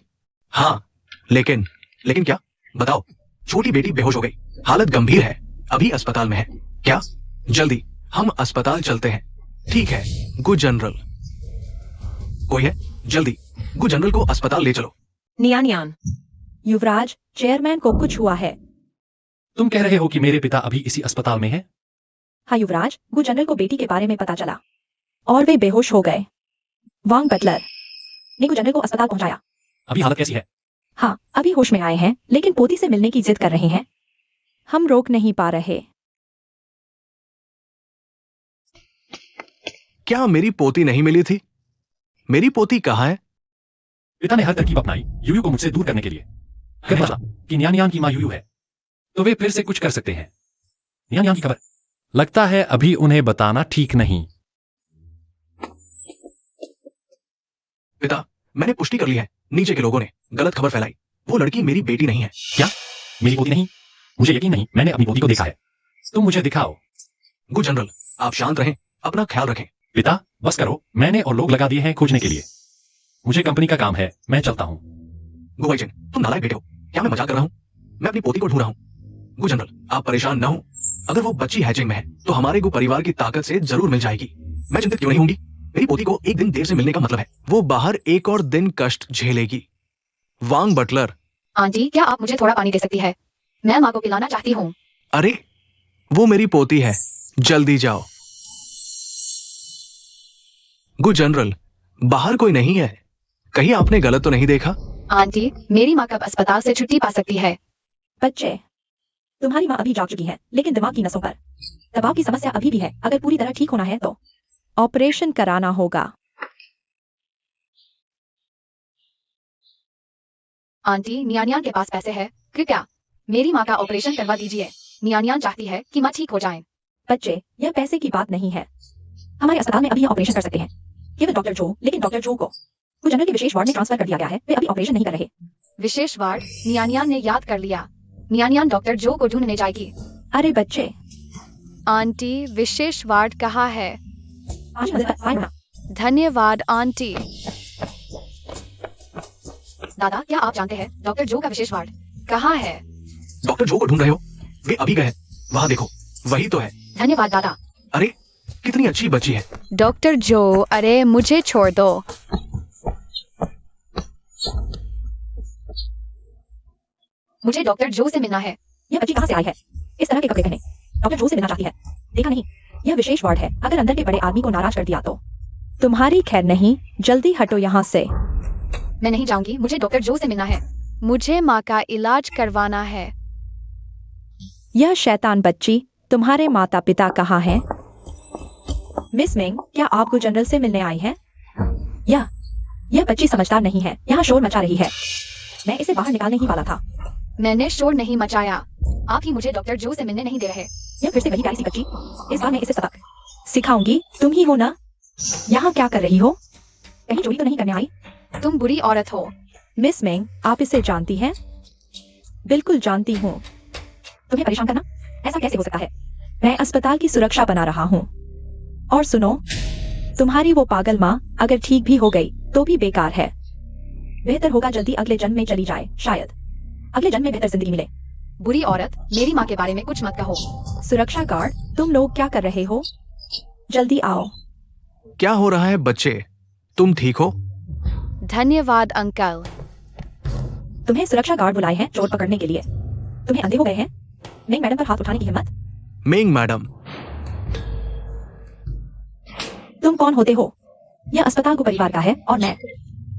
हाँ, लेकिन क्या? बताओ। छोटी बेटी बेहोश हो गई, हालत गंभीर है, अभी अस्पताल में है। क्या? जल्दी हम अस्पताल चलते हैं। ठीक है, गुड जनरल। कोई है? जल्दी गुड जनरल को अस्पताल ले चलो। नियान नियान, युवराज, चेयरमैन को कुछ हुआ है। तुम कह रहे हो कि मेरे पिता अभी इसी अस्पताल में हैं? हाँ युवराज, गुड जनरल को बेटी के बारे में पता चला और वे बेहोश हो गए। वांग बटलर ने गुड जनरल को अस्पताल पहुंचाया। अभी हालत कैसी है? हाँ, अभी होश में आए हैं, लेकिन पोती से मिलने की जिद कर रहे हैं। हम रोक नहीं पा रहे। क्या मेरी पोती नहीं मिली थी? मेरी पोती कहाँ है? पिता ने हर तरकीब अपनाई यूयू को मुझसे दूर करने के लिए। अगर पता कि नियान नियान की मां यूयू है, तो वे फिर से कुछ कर सकते हैं। नियान नियान की खबर। लगता है अभी उन्हें बताना ठीक नहीं। पिता, मैंने पुष्टि कर ली है। नीचे के लोगों ने गलत खबर फैलाई। वो लड़की मेरी बेटी नहीं है। क्या? मेरी पोती नहीं? मुझे यकीन नहीं, मैंने अपनी पोती को देखा है। तुम मुझे दिखाओ। गुड जनरल, आप शांत रहें, अपना ख्याल रखें। पिता, बस करो, मैंने और लोग लगा दिए हैं खोजने के लिए। मुझे कंपनी का काम है, मैं चलता हूं। गुवाइचन, तुम नालायक बेटे हो। क्या मैं मजाक कर रहा हूं? मैं अपनी पोती को ढूंढ रहा हूं। गुड जनरल, आप परेशान न हो। अगर वो बच्ची हैचिंग में है, तो हमारे को परिवार की ताकत से जरूर मिल जाएगी। मैं चिंतित क्यों नहीं होंगी? मेरी पोती को एक दिन देर से मिलने का मतलब है वो बाहर एक और दिन कष्ट झेलेगी। वांग बटलर। आंटी, क्या आप मुझे थोड़ा पानी दे सकती है? मैं माँ को पिलाना चाहती हूँ। अरे, वो मेरी पोती है, जल्दी जाओ। गुड जनरल, बाहर कोई नहीं है। कहीं आपने गलत तो नहीं देखा? आंटी, मेरी माँ कब अस्पताल से छुट्टी पा सकती है? बच्चे, तुम्हारी माँ अभी जाग चुकी है, लेकिन दिमाग की नसों पर दबाव की समस्या अभी भी है। अगर पूरी तरह ठीक होना है तो ऑपरेशन कराना होगा। आंटी, नियानियान के पास पैसे है, कृपया मेरी माँ का ऑपरेशन करवा दीजिए। नियानियान चाहती है कि माँ ठीक हो जाए। बच्चे, यह पैसे की बात नहीं है। हमारे अस्पताल में अभी यह ऑपरेशन कर सकते हैं केवल डॉक्टर जो, लेकिन डॉक्टर जो को कुछ जनरल के विशेष वार्ड में ट्रांसफर कर दिया गया है। वे अभी ऑपरेशन नहीं कर रहे। विशेष वार्ड? नियानियान ने याद कर लिया। नियानियान डॉक्टर जो को ढूंढने जाएगी। अरे बच्चे, आंटी, विशेष वार्ड कहाँ है? आज मंदिर पर आए ना। धन्यवाद आंटी। दादा, क्या आप जानते हैं डॉक्टर जो का विशेष वार्ड कहाँ है? डॉक्टर जो को ढूंढ रहे हो? वे अभी गए। वहां देखो, वही तो है। धन्यवाद दादा। अरे, कितनी अच्छी बच्ची है। डॉक्टर जो, अरे मुझे छोड़ दो। मुझे डॉक्टर जो से मिलना है। यह बच्ची कहाँ से आई है? इस तरह के कपड़े पहने डॉक्टर जो से मिलना चाहती है। देखा नहीं, यह विशेष वार्ड है। अगर अंदर के बड़े आदमी को नाराज कर दिया तो तुम्हारी खैर नहीं। जल्दी हटो यहाँ से। मैं नहीं जाऊंगी, मुझे डॉक्टर जो से मिलना है। मुझे माँ का इलाज करवाना है। यह शैतान बच्ची, तुम्हारे माता पिता कहाँ हैं? मिस मिंग, क्या आपको जनरल से मिलने आई हैं? यह बच्ची समझदार नहीं है, यहाँ शोर मचा रही है। मैं इसे बाहर निकालने ही वाला था। मैंने शोर नहीं मचाया। आप ही मुझे डॉक्टर जो से मिलने नहीं दे रहे। यह फिर से वही प्यारी सी बच्ची। इस बार मैं इसे सबक सिखाऊंगी। तुम ही हो ना? यहाँ क्या कर रही हो? कहीं चोरी तो नहीं करने आई? तुम बुरी औरत हो। मिस मेंग, आप इसे जानती हैं? बिल्कुल जानती हूँ। तुम्हें परेशान करना ऐसा कैसे हो सकता है? मैं अस्पताल की सुरक्षा बना रहा हूँ। और सुनो, तुम्हारी वो पागल माँ अगर ठीक भी हो गई तो भी बेकार है। बेहतर होगा जल्दी अगले जन्म में चली जाए, शायद अगले जन्म में बेहतर जिंदगी मिले। बुरी औरत, मेरी माँ के बारे में कुछ मत कहो। सुरक्षा गार्ड, तुम लोग क्या कर रहे हो? जल्दी आओ। क्या हो रहा है बच्चे? तुम ठीक हो? धन्यवाद अंकल। तुम्हें सुरक्षा गार्ड बुलाए हैं चोर पकड़ने के लिए। तुम्हें अंधे हो गए हैं? मेंग मैडम पर हाथ उठाने की हिम्मत? मेंग मैडम, तुम कौन होते हो? यह अस्पताल को परिवार का है और मैं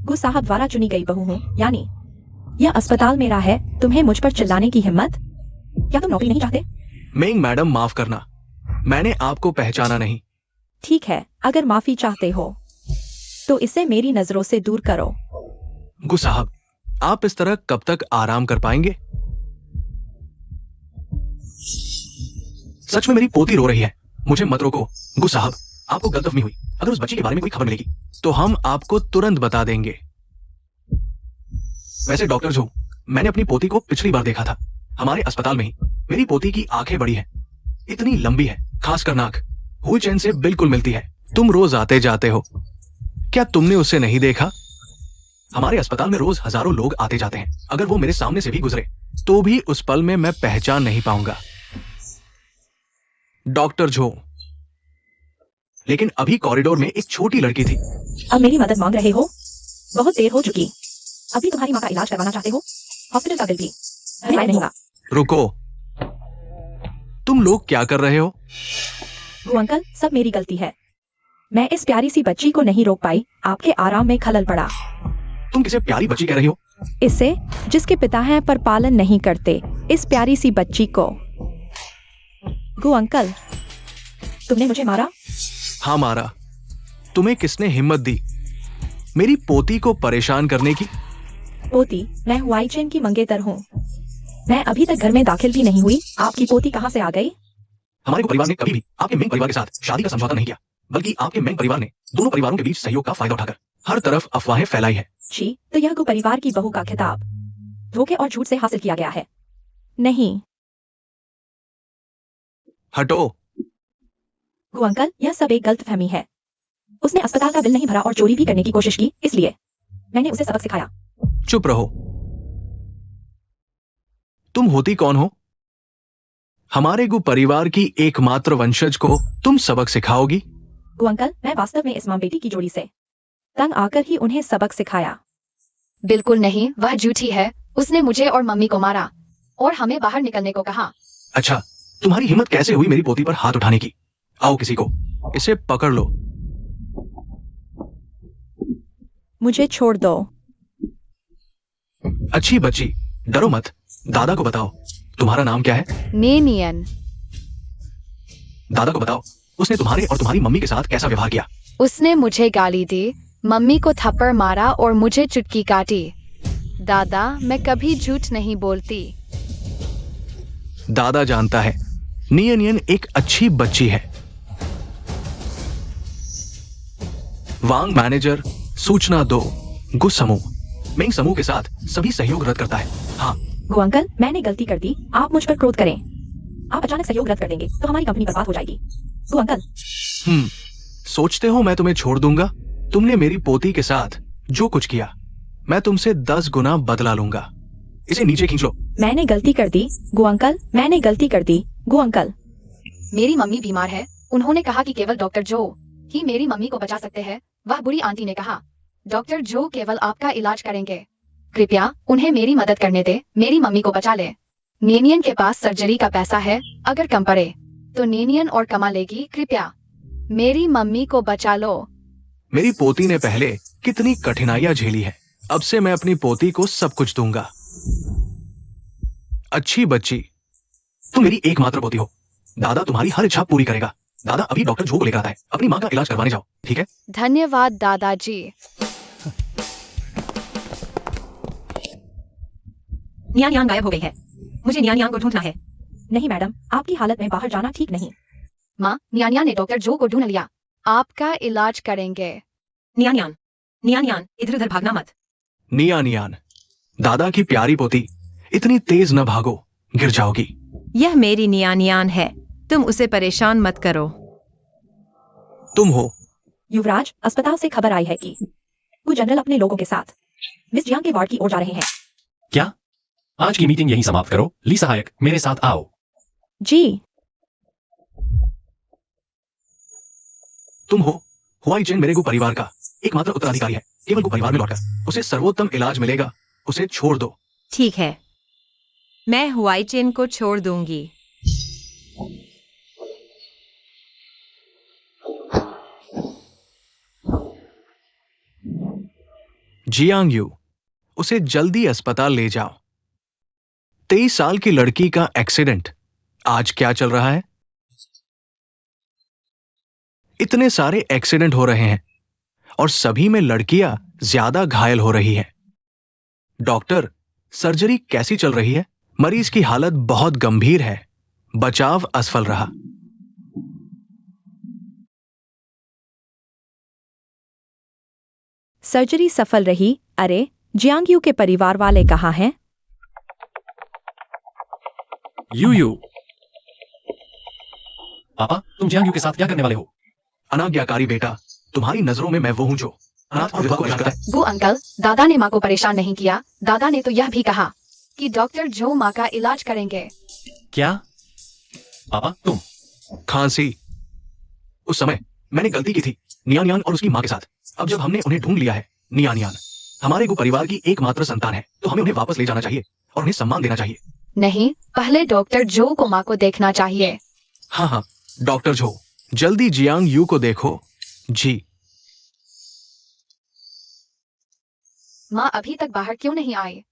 गु साहब द्वारा चुनी गई बहू हूँ। यानी यह अस्पताल मेरा है। तुम्हें मुझ पर चिल्लाने की हिम्मत? क्या तुम नौकरी नहीं चाहते? मेंग मैडम माफ करना, मैंने आपको पहचाना नहीं। ठीक है, अगर माफी चाहते हो तो इसे मेरी नजरों से दूर करो। गु साहब, आप इस तरह कब तक आराम कर पाएंगे? सच में मेरी पोती रो रही है। मुझे मत रोको। गु साहब, आपको गलतफहमी हुई। अगर उस बच्ची के बारे में कोई खबर मिलेगी तो हम आपको तुरंत बता देंगे। वैसे डॉक्टर जो, मैंने अपनी पोती को पिछली बार देखा था हमारे अस्पताल में ही। मेरी पोती की आंखें बड़ी हैं, इतनी लंबी है, खासकर नाक हुई चैन से बिल्कुल मिलती है। तुम रोज आते जाते हो, क्या तुमने उसे नहीं देखा? हमारे अस्पताल में रोज हजारों लोग आते जाते हैं। अगर वो मेरे सामने से भी गुजरे तो भी उस पल में मैं पहचान नहीं पाऊंगा। डॉक्टर जो, लेकिन अभी कॉरिडोर में एक छोटी लड़की थी। अब मेरी मदद मांग रहे हो? बहुत देर हो चुकी। अभी तुम्हारी माँ का इलाज करवाना चाहते हो? हॉस्पिटल का बिल भी नहीं होगा। रुको, तुम लोग क्या कर रहे हो? वो अंकल, सब मेरी गलती है। मैं इस प्यारी सी बच्ची को नहीं रोक पाई। आपके आराम में खलल पड़ा। तुम किसे प्यारी बच्ची कह रही हो? इससे जिसके पिता हैं पर पालन नहीं करते, इस प्यारी सी बच्ची को। गु अंकल, तुमने मुझे मारा? हाँ मारा। तुम्हें किसने हिम्मत दी मेरी पोती को परेशान करने की? पोती? मैं हुआई चेन की मंगेतर हूँ। मैं अभी तक घर में दाखिल भी नहीं हुई। आपकी पोती कहाँ से आ गई? हमारे परिवार ने कभी भी आपके मेंग परिवार के साथ शादी का समझौता नहीं किया, बल्कि आपके मेंग परिवार ने दोनों परिवारों के बीच सहयोग का फायदा उठाकर हर तरफ अफवाहें फैलाई है। छी, तो यह गु परिवार की बहू का खिताब धोखे और झूठ से हासिल किया गया है। नहीं हटो। गु अंकल, यह सब एक गलतफहमी है। उसने अस्पताल का बिल नहीं भरा और चोरी भी करने की कोशिश की, इसलिए मैंने उसे सबक सिखाया। चुप रहो। तुम होती कौन हो? हमारे गु परिवार की एकमात्र वंशज को तुम सबक सिखाओगी? गु अंकल, मैं वास्तव में इस मां बेटी की जोड़ी से तंग आकर ही उन्हें सबक सिखाया। बिल्कुल नहीं, वह झूठी है। उसने मुझे और मम्मी को मारा और हमें बाहर निकलने को कहा। अच्छा, तुम्हारी हिम्मत कैसे हुई मेरी पोती पर हाथ उठाने की? आओ किसी को, इसे पकड़ लो। मुझे छोड़ दो। अच्छी बच्ची, डरो मत। दादा को बताओ, तुम्हारा नाम क्या है? नेनियन। दादा को बताओ, उसने तुम्हारे और तुम्हारी मम्मी के साथ कैसा व्यवहार किया? उसने मुझे गाली दी, मम्मी को थप्पड़ मारा और मुझे चुटकी काटी। दादा, मैं कभी झूठ नहीं बोलती। दादा जानता है, नियन नियन एक अच्छी बच्ची है। वांग मैनेजर, सूचना दो। गु समूह मेंग समूह के साथ सभी सहयोग रद्द करता है। हाँ। गु अंकल, मैंने गलती कर दी। आप मुझ पर क्रोध करें। आप अचानक सहयोग रद्द कर देंगे तो हमारी कंपनी बर्बाद हो जाएगी। गु अंकल। सोचते हो मैं तुम्हें छोड़ दूंगा? तुमने मेरी पोती के साथ जो कुछ किया, मैं तुमसे 10 गुना बदला लूंगा। इसे नीचे खींच लो। मैंने गलती कर दी गु अंकल, मैंने गलती कर दी गु अंकल। मेरी मम्मी बीमार है। उन्होंने कहा कि केवल डॉक्टर जो ही मेरी मम्मी को बचा सकते हैं। वह बुरी आंटी ने कहा, डॉक्टर जो केवल आपका इलाज करेंगे। कृपया उन्हें मेरी मदद करने दे, मेरी मम्मी को बचा ले। नेनियन के पास सर्जरी का पैसा है, अगर कम पड़े तो नेनियन और कमा लेगी। कृपया मेरी मम्मी को बचा लो। मेरी पोती ने पहले कितनी कठिनाइयां झेली है, अब से मैं अपनी पोती को सब कुछ दूंगा। अच्छी बच्ची, तुम मेरी एकमात्र पोती हो। दादा तुम्हारी हर इच्छा पूरी करेगा। दादा अभी डॉक्टर जो को लेकर आता है। अपनी माँ का इलाज करवाने जाओ, ठीक है? धन्यवाद दादाजी। नियान यांग गायब हो गई है। मुझे नियान यांग को ढूंढना है। नहीं मैडम, आपकी हालत में बाहर जाना ठीक नहीं। माँ, नियानिया ने डॉक्टर जो को ढूंढ लिया। आपका इलाज करेंगे। नियानियान, नियानियान, इधर उधर भागना मत। नियानियान, दादा की प्यारी पोती, इतनी तेज न भागो, गिर जाओगी। यह मेरी नियानियान है, तुम उसे परेशान मत करो। तुम हो। युवराज, अस्पताल से खबर आई है कि वो जनरल अपने लोगों के साथ मिस जियांग के वार्ड की ओर जा रहे हैं। क्या? आज की मीटिंग यहीं समाप्त करो। ली सहायक, मेरे साथ आओ। जी। तुम हो। हुआई चेंग मेरे गु परिवार का एकमात्र उत्तराधिकारी है। केवल गु परिवार में लौटकर उसे सर्वोत्तम इलाज मिलेगा। उसे छोड़ दो। ठीक है, मैं हुआई चेन को छोड़ दूंगी। जियांग यू, उसे जल्दी अस्पताल ले जाओ। 23 साल की लड़की का एक्सीडेंट। आज क्या चल रहा है? इतने सारे एक्सीडेंट हो रहे हैं और सभी में लड़कियां ज्यादा घायल हो रही हैं। डॉक्टर, सर्जरी कैसी चल रही है? मरीज की हालत बहुत गंभीर है। बचाव असफल रहा। सर्जरी सफल रही। अरे, जियांग यू के परिवार वाले कहाँ हैं? यू पापा, तुम जियांग यू के साथ क्या करने वाले हो? अनाज्ञाकारी बेटा, तुम्हारी नजरों में मैं वो हूं जो अनाथ और विधवा को परेशान करता है। वो अंकल, दादा ने माँ को परेशान नहीं किया। दादा ने तो यह भी कहा कि डॉक्टर जो माँ का इलाज करेंगे। क्या? पापा, तुम? खांसी। उस समय मैंने गलती की थी नियानियान और उसकी मां के साथ। अब जब हमने उन्हें ढूंढ लिया है, नियानियान हमारे गु परिवार की एकमात्र संतान है, तो हमें उन्हें वापस ले जाना चाहिए और उन्हें सम्मान देना चाहिए। नहीं, पहले डॉक्टर जो को माँ को देखना चाहिए। हाँ हाँ, डॉक्टर झो, जल्दी जियांग यू को देखो। जी। माँ अभी तक बाहर क्यों नहीं आई?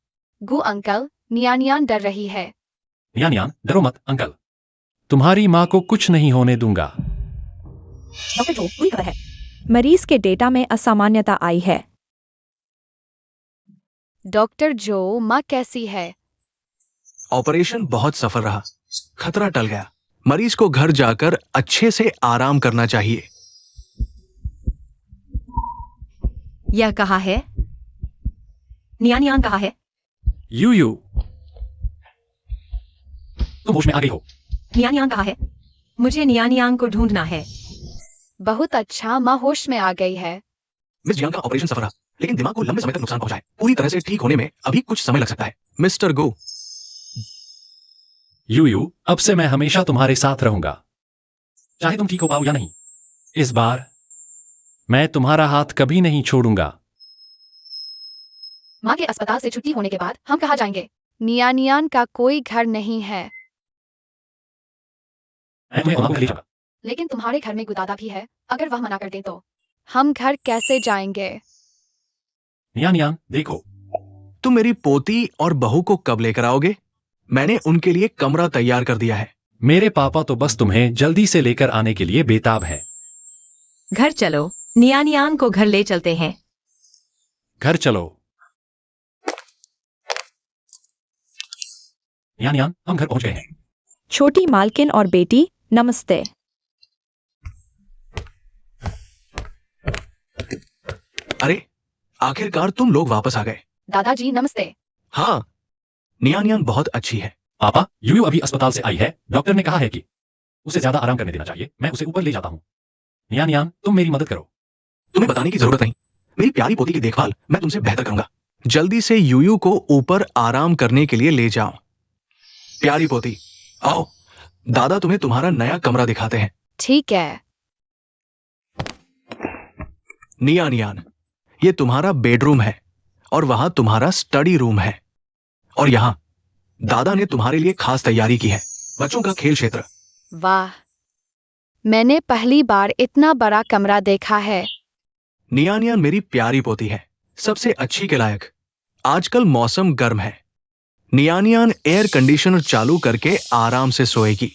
गु अंकल, नियानियान डर रही है। नियानियान, डरो मत अंकल। तुम्हारी माँ को कुछ नहीं होने दूंगा। डॉक्टर जो, पूरी खबर है। मरीज के डेटा में असामान्यता आई है। डॉक्टर जो, माँ कैसी है? ऑपरेशन बहुत सफल रहा। खतरा टल गया। मरीज को घर जाकर अच्छे से आराम करना चाहिए। यह कहाँ है? नियानियान कहाँ है? यू तुम होश में आ गई हो? नियानियान कहाँ है? मुझे नियानियान को ढूंढना है। बहुत अच्छा, माँ होश में आ गई है। मिस जियांग का ऑपरेशन सफल रहा, लेकिन दिमाग को लंबे समय तक नुकसान पहुंचा है। पूरी तरह से ठीक होने में अभी कुछ समय लग सकता है। मिस्टर गो, यू अब से मैं हमेशा तुम्हारे साथ रहूंगा, चाहे तुम ठीक हो पाओ या नहीं। इस बार मैं तुम्हारा हाथ कभी नहीं छोड़ूंगा। माँ के अस्पताल से छुट्टी होने के बाद हम कहाँ जाएंगे? नियानियान का कोई घर नहीं है। मैं तुम्हें वहां ले जाऊंगा। लेकिन तुम्हारे घर में गुदादा भी है। अगर वह मना कर दे तो हम घर कैसे जाएंगे? नियानियान, देखो। तुम मेरी पोती और बहू को कब लेकर आओगे? मैंने उनके लिए कमरा तैयार कर दिया है। मेरे पापा तो बस तुम्हें जल्दी से लेकर आने के लिए बेताब है। घर चलो, नियानियान को घर ले चलते हैं। घर चलो। नियानियान, हम घर पहुंच गए हैं। छोटी मालकिन और बेटी, नमस्ते। अरे, आखिरकार तुम लोग वापस आ गए। दादाजी नमस्ते। हाँ, नियानियान बहुत अच्छी है। पापा, यू अभी अस्पताल से आई है। डॉक्टर ने कहा है कि उसे ज्यादा आराम करने देना चाहिए। मैं उसे ऊपर ले जाता हूँ। नियानियान, तुम मेरी मदद करो। तुम्हें बताने की जरूरत नहीं। मेरी प्यारी पोती की देखभाल मैं तुमसे बेहतर करूंगा। जल्दी से यूयू को ऊपर आराम करने के लिए ले जाओ। प्यारी पोती, आओ, दादा तुम्हें तुम्हारा नया कमरा दिखाते हैं। ठीक है। नियानियान, ये तुम्हारा बेडरूम है और वहां तुम्हारा स्टडी रूम है। और यहां दादा ने तुम्हारे लिए खास तैयारी की है, बच्चों का खेल क्षेत्र। वाह, मैंने पहली बार इतना बड़ा कमरा देखा है। नियानियान मेरी प्यारी पोती है, सबसे अच्छी के लायक। आजकल मौसम गर्म है। नियानियान एयर कंडीशनर चालू करके आराम से सोएगी।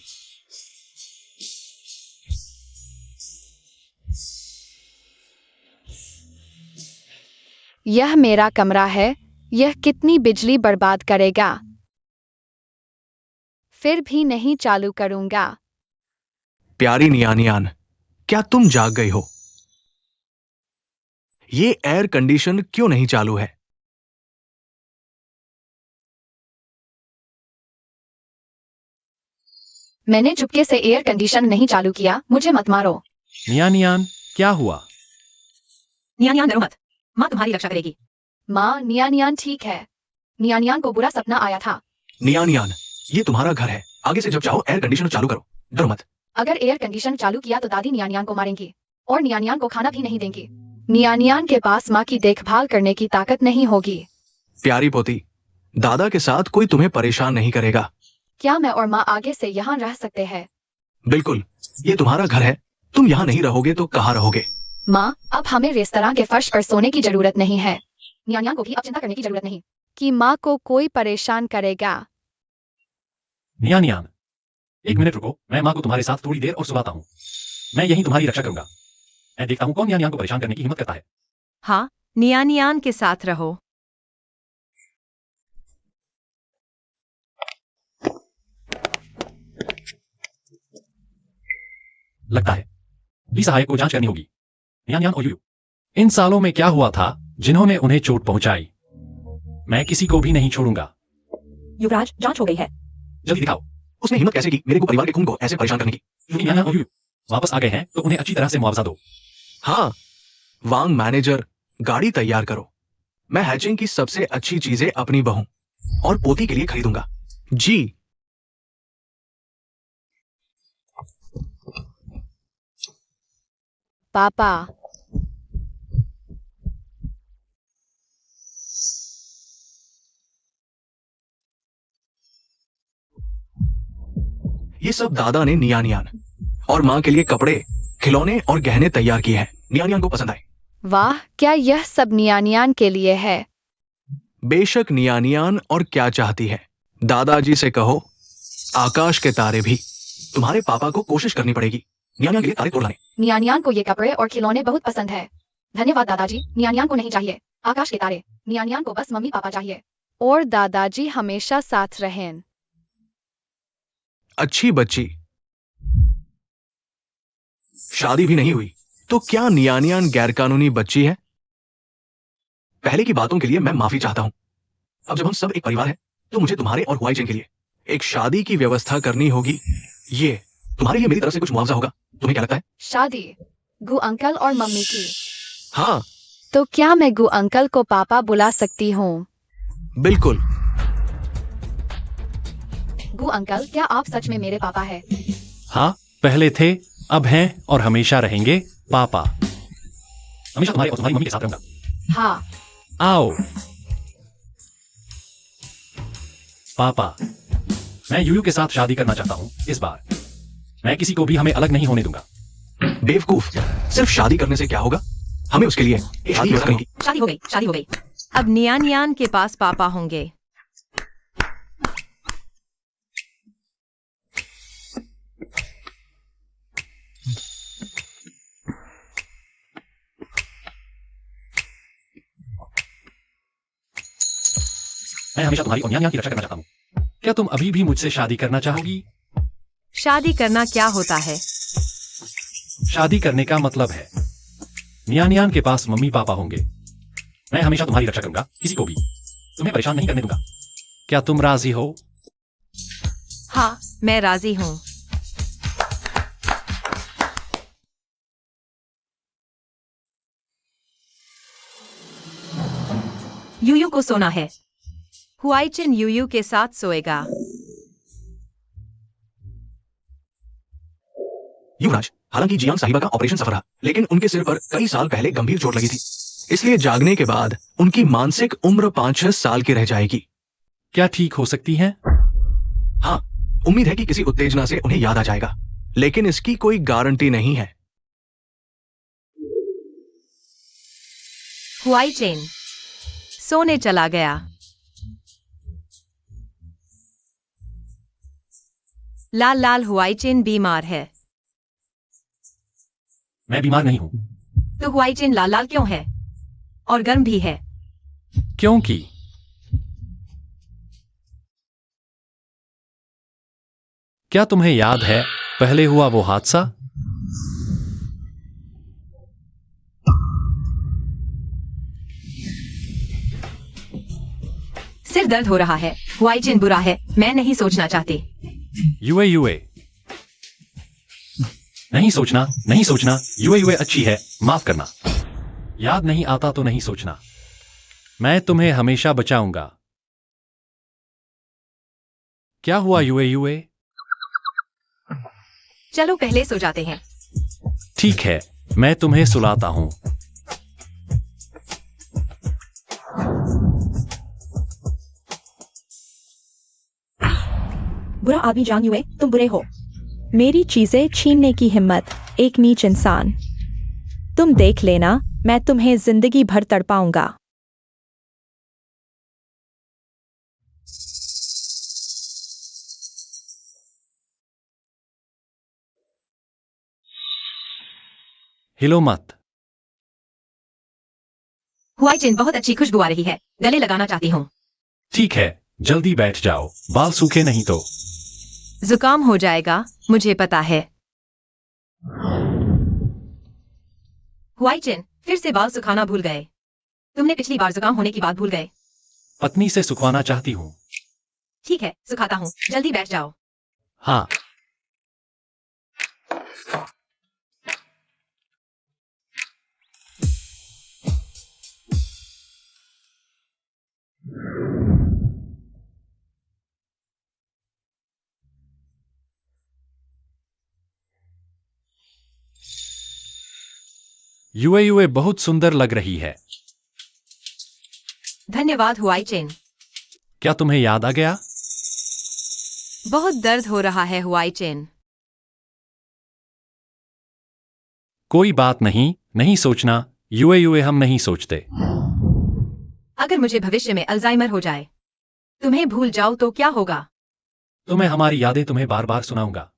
यह मेरा कमरा है। यह कितनी बिजली बर्बाद करेगा? फिर भी नहीं चालू करूंगा। प्यारी नियानियान, क्या तुम जाग गई हो? ये एयर कंडीशन क्यों नहीं चालू है? मैंने चुपके से एयर कंडीशन नहीं चालू किया, मुझे मत मारो। नियानियान, क्या हुआ? नियानियान डरो मत, माँ तुम्हारी रक्षा करेगी। माँ, नियानियान ठीक है। नियानियान को बुरा सपना आया था। नियानियान, ये तुम्हारा घर है, आगे से जब चाहो एयर कंडीशनर चालू करो, डरो मत। अगर एयर कंडीशन चालू किया तो दादी नियानियान को मारेंगी और नियानियान को खाना भी नहीं देंगी। नियानियान के पास माँ की देखभाल करने की ताकत नहीं होगी। प्यारी पोती, दादा के साथ कोई तुम्हें परेशान नहीं करेगा। क्या मैं और माँ आगे से यहाँ रह सकते हैं? बिल्कुल, ये तुम्हारा घर है, तुम यहाँ नहीं रहोगे तो कहाँ रहोगे? माँ, अब हमें रेस्तरां के फर्श पर सोने की जरूरत नहीं है। नियानियान को भी अब चिंता करने की जरूरत नहीं कि माँ को कोई परेशान करेगा। नियानियान, एक मिनट रुको, मैं माँ को तुम्हारे साथ थोड़ी देर और सुलाता हूँ। मैं यहीं तुम्हारी रक्षा करूंगा। मैं देखता हूँ कौन नियानियान को परेशान करने की हिम्मत करता है। हाँ, नियानियान के साथ रहो। लगता है भी सहायक को जांच करनी होगी। नियानियान और यूयू, इन सालों में क्या हुआ था जिन्होंने उन्हें चोट पहुंचाई? मैं किसी को भी नहीं छोड़ूंगा। युवराज, जांच हो गई है। जल्दी दिखाओ। उसने हिम्मत कैसे की मेरे को परिवार के खून को ऐसे परेशान करने की? क्योंकि नियानियान और यूयू वापस आ गए हैं तो उन्हें अच्छी तरह से मुआवजा दो। हाँ, वांग मैनेजर, गाड़ी तैयार करो। मैं हैचिंग की सबसे अच्छी चीजें अपनी बहू और पोती के लिए खरीदूंगा। जी। पापा, ये सब दादा ने नियानियान और माँ के लिए कपड़े, खिलौने और गहने तैयार किए हैं। नियानियान को पसंद आए। वाह, क्या यह सब नियानियान के लिए है? बेशक नियानियान और क्या चाहती है? दादाजी से कहो, आकाश के तारे भी। तुम्हारे पापा को कोशिश करनी पड़ेगी नियानियान के लिए तारे तोड़ लाने। नियानियान को ये कपड़े और खिलौने बहुत पसंद है। धन्यवाद दादाजी। नियानियान को नहीं चाहिए आकाश के तारे, नियानियान को बस मम्मी पापा चाहिए। और दादाजी हमेशा साथ रहें। अच्छी बच्ची। शादी भी नहीं हुई तो क्या नियानियान गैरकानूनी बच्ची है? पहले की बातों के लिए मैं माफी चाहता हूं। अब जब हम सब एक परिवार हैं, तो मुझे तुम्हारे और हुआई चेन के लिए एक शादी की व्यवस्था करनी होगी। ये तुम्हारे लिए मेरी तरफ से कुछ मुआवजा होगा। तुम्हें क्या लगता है? शादी गु अंकल और मम्मी की। हाँ, तो क्या मैं गु अंकल को पापा बुला सकती हूँ? बिल्कुल। गु अंकल, क्या आप सच में मेरे पापा हैं? हाँ, पहले थे, अब हैं और हमेशा रहेंगे पापा। हमेशा तुम्हारे और तुम्हारी मम्मी के साथ रहूंगा। हाँ। आओ पापा, मैं यूयू के साथ शादी करना चाहता हूँ इस बार। मैं किसी को भी हमें अलग नहीं होने दूंगा। बेवकूफ, सिर्फ शादी करने से क्या होगा? हमें उसके लिए एक शादी करनी होगी। शादी हो गई, शादी हो गई। अब नियानियान के पास पापा होंगे। मैं हमेशा तुम्हारी और नियानियान की रक्षा करना चाहता हूँ। क्या तुम अभी भी मुझसे शादी करना चाहोगी? शादी करना क्या होता है? शादी करने का मतलब है नियानियान के पास मम्मी पापा होंगे। मैं हमेशा तुम्हारी रक्षा करूंगा, किसी को भी तुम्हें परेशान नहीं करने दूंगा। क्या तुम राजी हो? हाँ, मैं राजी हूँ। यूयू को सोना है। हुआईचिन यूयू के साथ सोएगा। युवराज, हालांकि जियांग साहिबा का ऑपरेशन सफल रहा, लेकिन उनके सिर पर कई साल पहले गंभीर चोट लगी थी। इसलिए जागने के बाद उनकी मानसिक उम्र 5-6 साल की रह जाएगी। क्या ठीक हो सकती हैं? हाँ, उम्मीद है कि किसी उत्तेजना से उन्हें याद आ जाएगा, लेकिन इसकी कोई गारंटी नहीं है। हुआईचिन सोने चला गया। लाल लाल हुआईचिन बीमार है। मैं बीमार नहीं हूं। तो हुआईचिन लाल लाल क्यों है? और गर्म भी है। क्योंकि क्या तुम्हें याद है पहले हुआ वो हादसा? सिर दर्द हो रहा है। हुआई चिन बुरा है, मैं नहीं सोचना चाहती। यूए यूए नहीं सोचना, नहीं सोचना। यूए यूए अच्छी है, माफ करना। याद नहीं आता तो नहीं सोचना। मैं तुम्हें हमेशा बचाऊंगा। क्या हुआ यूए यूए? चलो पहले सो जाते हैं। ठीक है, मैं तुम्हें सुलाता हूं। बुरा आदमी जांग युए, तुम बुरे हो। मेरी चीजें छीनने की हिम्मत, एक नीच इंसान। तुम देख लेना, मैं तुम्हें जिंदगी भर तड़पाऊंगा। हिलो मत। हुआई चिन बहुत अच्छी खुशबू आ रही है, गले लगाना चाहती हूँ। ठीक है, जल्दी बैठ जाओ, बाल सूखे नहीं तो। जुकाम हो जाएगा, मुझे पता है। हुआई चिन, फिर से बाल सुखाना भूल गए। तुमने पिछली बार जुकाम होने की बात भूल गए। पत्नी से सुखवाना चाहती हूँ। ठीक है, सुखाता हूँ, जल्दी बैठ जाओ। हाँ। यूए यूए बहुत सुंदर लग रही है। धन्यवाद हुआई चिन। क्या तुम्हें याद आ गया? बहुत दर्द हो रहा है हुआई चिन। कोई बात नहीं, नहीं सोचना। यूए यूए हम नहीं सोचते। अगर मुझे भविष्य में अल्जाइमर हो जाए, तुम्हें भूल जाओ तो क्या होगा? तो मैं हमारी यादें तुम्हें बार बार सुनाऊंगा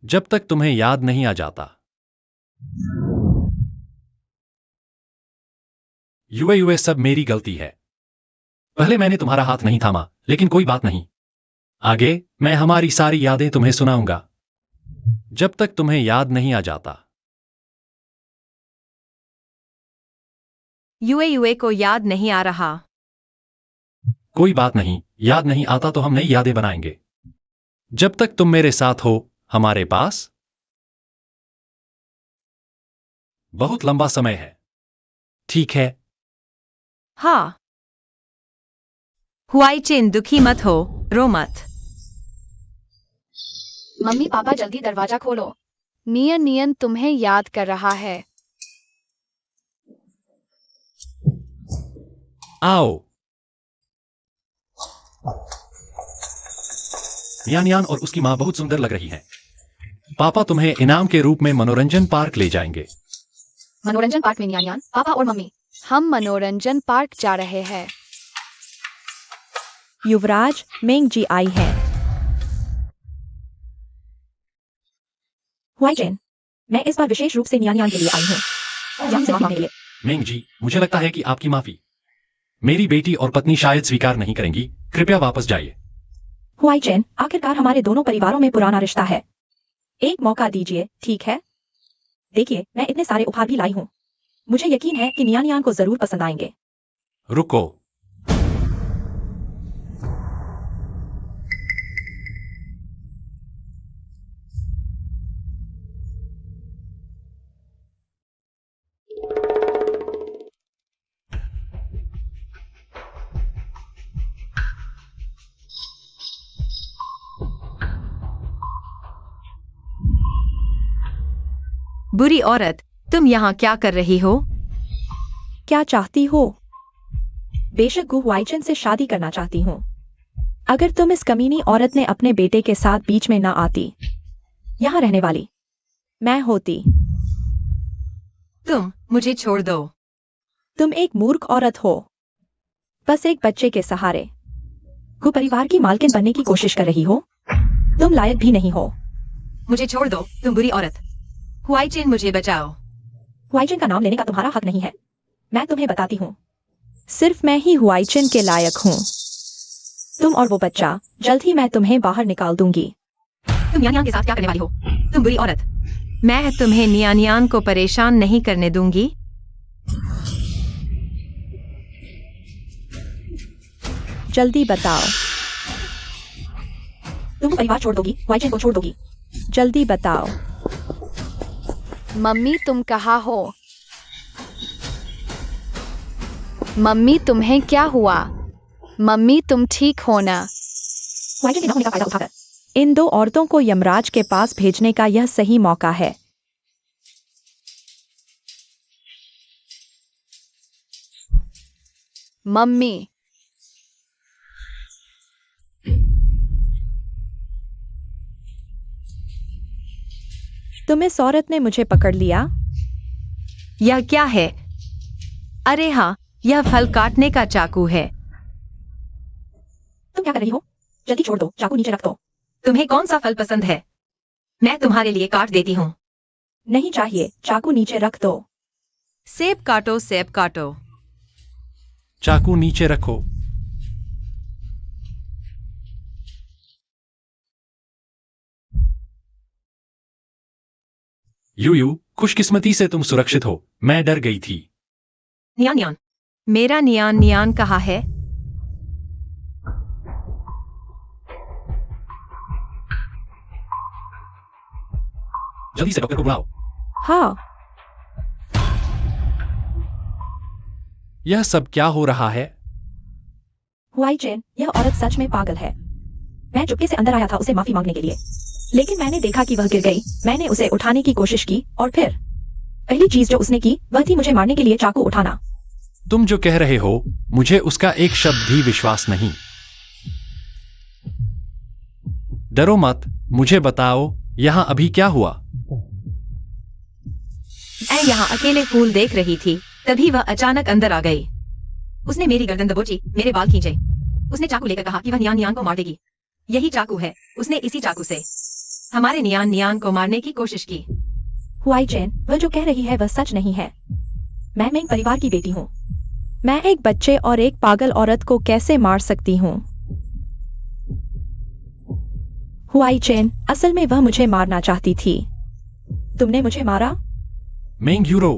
जब तक तुम्हें याद नहीं आ जाता। यूए यूए सब मेरी गलती है। पहले मैंने तुम्हारा हाथ नहीं थामा, लेकिन कोई बात नहीं। आगे मैं हमारी सारी यादें तुम्हें सुनाऊंगा जब तक तुम्हें याद नहीं आ जाता। यूए को याद नहीं आ रहा। कोई बात नहीं, याद नहीं आता तो हम नई यादें बनाएंगे जब तक तुम मेरे साथ हो हमारे पास बहुत लंबा समय है। ठीक है? हाँ। हुआई चिन दुखी मत हो, रो मत। मम्मी पापा जल्दी दरवाजा खोलो। नियन नियन तुम्हें याद कर रहा है। आओ। यान यान और उसकी मां बहुत सुंदर लग रही हैं। पापा तुम्हें इनाम के रूप में मनोरंजन पार्क ले जाएंगे। मनोरंजन पार्क में नियान पापा और मम्मी। हम मनोरंजन पार्क जा रहे हैं। युवराज मेंग जी आई है। हुआई चिन, मैं इस बार विशेष रूप से नियान के लिए आई हूँ। यहाँ से सीखने के लिए। मेंग जी, मुझे लगता है कि आपकी माफी मेरी बेटी और पत्नी शायद स्वीकार नहीं करेंगी। कृपया वापस जाइए। हुआई चिन, आखिरकार हमारे दोनों परिवारों में पुराना रिश्ता है। एक मौका दीजिए, ठीक है? देखिए, मैं इतने सारे उपहार भी लाई हूँ। मुझे यकीन है कि नियान को जरूर पसंद आएंगे। रुको। बुरी औरत, तुम यहाँ क्या कर रही हो? क्या चाहती हो? बेशक गु हुआई चिन से शादी करना चाहती हूँ। अगर तुम इस कमीनी औरत ने अपने बेटे के साथ बीच में ना आती, यहाँ रहने वाली मैं होती। तुम मुझे छोड़ दो। तुम एक मूर्ख औरत हो, बस एक बच्चे के सहारे गु परिवार की मालकिन बनने की कोशिश कर रही हो। तुम लायक भी नहीं हो। मुझे छोड़ दो, तुम बुरी औरत। हुआई चिन, मुझे बचाओ। हुआई चिन का नाम लेने का तुम्हारा हक नहीं है। मैं तुम्हें बताती हूँ, सिर्फ मैं ही हुआई चिन के लायक हूँ। तुम और वो बच्चा, जल्द ही मैं तुम्हें बाहर निकाल दूंगी। तुम नियान के साथ क्या करने वाली हो? तुम बुरी औरत। मैं तुम्हें नियान को परेशान नहीं करने दूंगी। जल्दी बताओ। तुम परिवार छोड़ दोगी, वाइचेन को छोड़ दोगी। जल्दी बताओ। मम्मी तुम कहाँ हो? मम्मी तुम्हें क्या हुआ? मम्मी तुम ठीक हो ना? वाइचेन के न होने का फायदा उठाकर इन दो औरतों को यमराज के पास भेजने का यह सही मौका है। मम्मी तुम इस औरत ने मुझे पकड़ लिया। यह क्या है? अरे हाँ, यह फल काटने का चाकू है। तुम क्या कर रही हो? जल्दी छोड़ दो, चाकू नीचे रख दो। तुम्हें कौन सा फल पसंद है? मैं तुम्हारे लिए काट देती हूँ। नहीं चाहिए, चाकू नीचे रख दो। सेब काटो, सेब काटो। चाकू नीचे रखो। यूयू, खुशकिस्मती से तुम सुरक्षित हो। मैं डर गई थी। नियान, मेरा नियान कहाँ है? जल्दी से डॉक्टर को बुलाओ। हाँ, यह सब क्या हो रहा है? वाइचेन, यह औरत सच में पागल है। मैं चुपके से अंदर आया था उसे माफी मांगने के लिए, लेकिन मैंने देखा कि वह गिर गई। मैंने उसे उठाने की कोशिश की और फिर पहली चीज जो उसने की वह थी मुझे मारने के लिए चाकू उठाना। तुम जो कह रहे हो, मुझे उसका एक शब्द भी विश्वास नहीं। डरो मत, मुझे बताओ यहां अभी क्या हुआ? मैं यहाँ अकेले फूल देख रही थी, तभी वह अचानक अंदर आ गई। उसने मेरी गर्दन दबोची, मेरे बाल खींचे। उसने चाकू लेकर कहा कि वह नियान को मार देगी। यही चाकू है। उसने इसी चाकू से हमारे नियान को मारने की कोशिश की। वाइचेन, वह जो कह रही है वह सच नहीं है। मैं मेंग परिवार की बेटी हूँ। मैं एक बच्चे और एक पागल औरत को कैसे मार सकती हूँ? वाइचेन, असल में वह मुझे मारना चाहती थी। तुमने मुझे मारा? मेंग यूरो,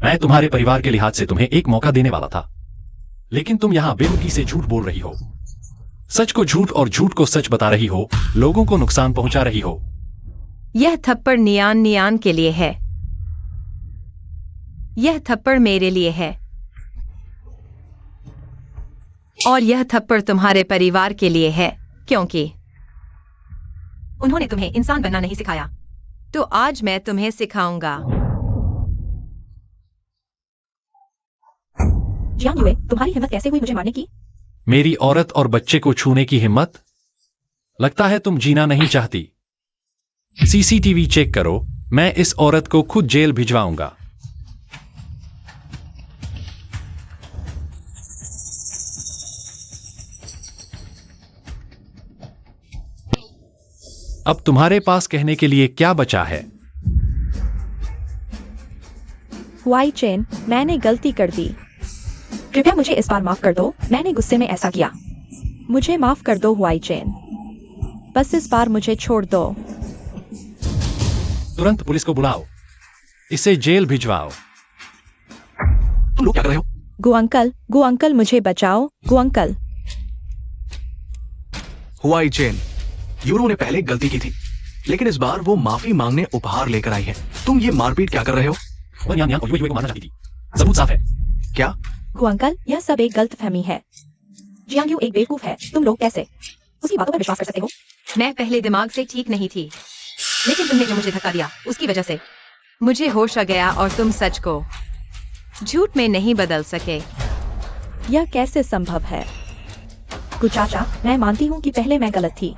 मैं तुम्हारे परिवार के लिहाज से तुम्हें एक मौका देने वाला था, लेकिन तुम यहां बेरुखी से झूठ बोल रही हो। सच को झूठ और झूठ को सच बता रही हो, लोगों को नुकसान पहुंचा रही हो। यह थप्पड़ नियान के लिए है। यह थप्पड़ मेरे लिए है। और यह थप्पड़ तुम्हारे परिवार के लिए है, क्योंकि उन्होंने तुम्हें इंसान बनना नहीं सिखाया। तो आज मैं तुम्हें सिखाऊंगा। जियांग युए, तुम्हारी हिम्मत कैसे हुई मुझे मारने की? मेरी औरत और बच्चे को छूने की हिम्मत? लगता है तुम जीना नहीं चाहती। सीसीटीवी चेक करो, मैं इस औरत को खुद जेल भिजवाऊंगा। अब तुम्हारे पास कहने के लिए क्या बचा है? वाइचेन, मैंने गलती कर दी। कृपया मुझे इस बार माफ कर दो, मैंने गुस्से में ऐसा किया। मुझे माफ कर दो वाइचेन, बस इस बार मुझे छोड़ दो। तुरंत पुलिस को बुलाओ, इसे जेल भिजवाओ। तुम लोग क्या कर रहे हो? गु अंकल मुझे बचाओ, गु अंकल। हुआई चेन, यूरो ने पहले गलती की थी, लेकिन इस बार वो माफी मांगने उपहार लेकर आई है। तुम ये मारपीट क्या कर रहे हो? वह नियान और युए को मारना चाहती थी। सबूत साफ है। क्या? गु अंकल, यह सब एक गलतफहमी है। जियांग यू एक बेवकूफ है। तुम लोग कैसे उसकी बातों पर विश्वास कर सकते हो? मैं पहले दिमाग से ठीक नहीं थी, लेकिन तुमने जो मुझे धक्का दिया उसकी वजह से मुझे होश आ गया और तुम सच को झूठ में नहीं बदल सके। यह कैसे संभव है? गु चाचा, मैं मानती हूँ कि पहले मैं गलत थी,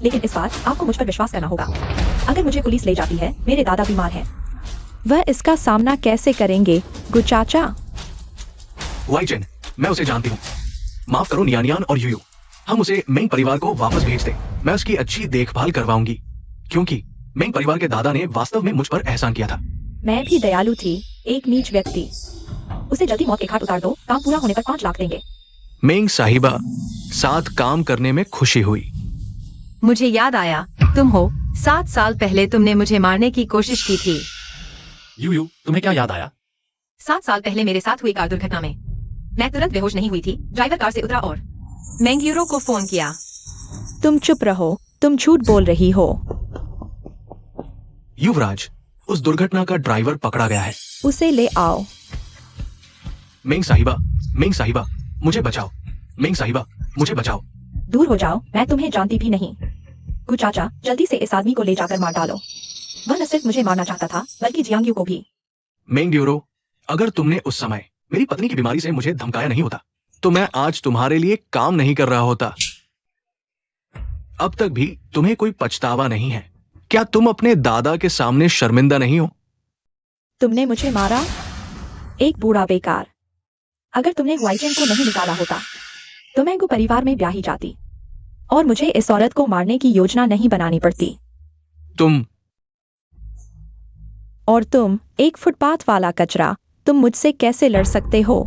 लेकिन इस बार आपको मुझ पर विश्वास करना होगा। अगर मुझे पुलिस ले जाती है, मेरे दादा बीमार हैं, वह इसका सामना कैसे करेंगे? गु चाचा। हुआई चेन, मैं उसे जानती हूँ। माफ करो नियान और यूयू, हम उसे मेंग परिवार को वापस भेज दें। मैं उसकी अच्छी देखभाल करवाऊंगी, क्योंकि मेंग परिवार के दादा ने वास्तव में मुझ पर एहसान किया था। मैं भी दयालु थी, एक नीच व्यक्ति। उसे जल्दी मौत के घाट उतार दो, काम पूरा होने पर 5 लाख देंगे। मेंग साहिबा, साथ काम करने में खुशी हुई। मुझे याद आया, तुम हो। 7 साल पहले तुमने मुझे मारने की कोशिश की थी। यूयू, तुम्हें क्या याद आया? 7 साल पहले मेरे साथ हुई कार दुर्घटना में मैं तुरंत बेहोश नहीं हुई थी। ड्राइवर कार से उतरा और मैंग्यूरो को फोन किया। तुम चुप रहो, तुम झूठ बोल रही हो। युवराज, उस दुर्घटना का ड्राइवर पकड़ा गया है। उसे ले आओ। मेंग साहिबा, मुझे बचाओ। मेंग साहिबा, मुझे बचाओ। दूर हो जाओ, मैं तुम्हें जानती भी नहीं। गु चाचा, जल्दी से इस आदमी को ले जाकर मार डालो। वह न सिर्फ मुझे मारना चाहता था बल्कि जियांग्यू को भी। मेंग ड्यूरो, अगर तुमने उस समय मेरी पत्नी की बीमारी से मुझे धमकाया नहीं होता तो मैं आज तुम्हारे लिए काम नहीं कर रहा होता। अब तक भी तुम्हें कोई पछतावा नहीं है। क्या तुम अपने दादा के सामने शर्मिंदा नहीं हो? तुमने मुझे मारा, एक बूढ़ा बेकार। अगर तुमने वाइचेन को नहीं निकाला होता तो मैं गु परिवार में ब्याही जाती और मुझे इस औरत को मारने की योजना नहीं बनानी पड़ती। तुम और तुम एक फुटपाथ वाला कचरा, तुम मुझसे कैसे लड़ सकते हो?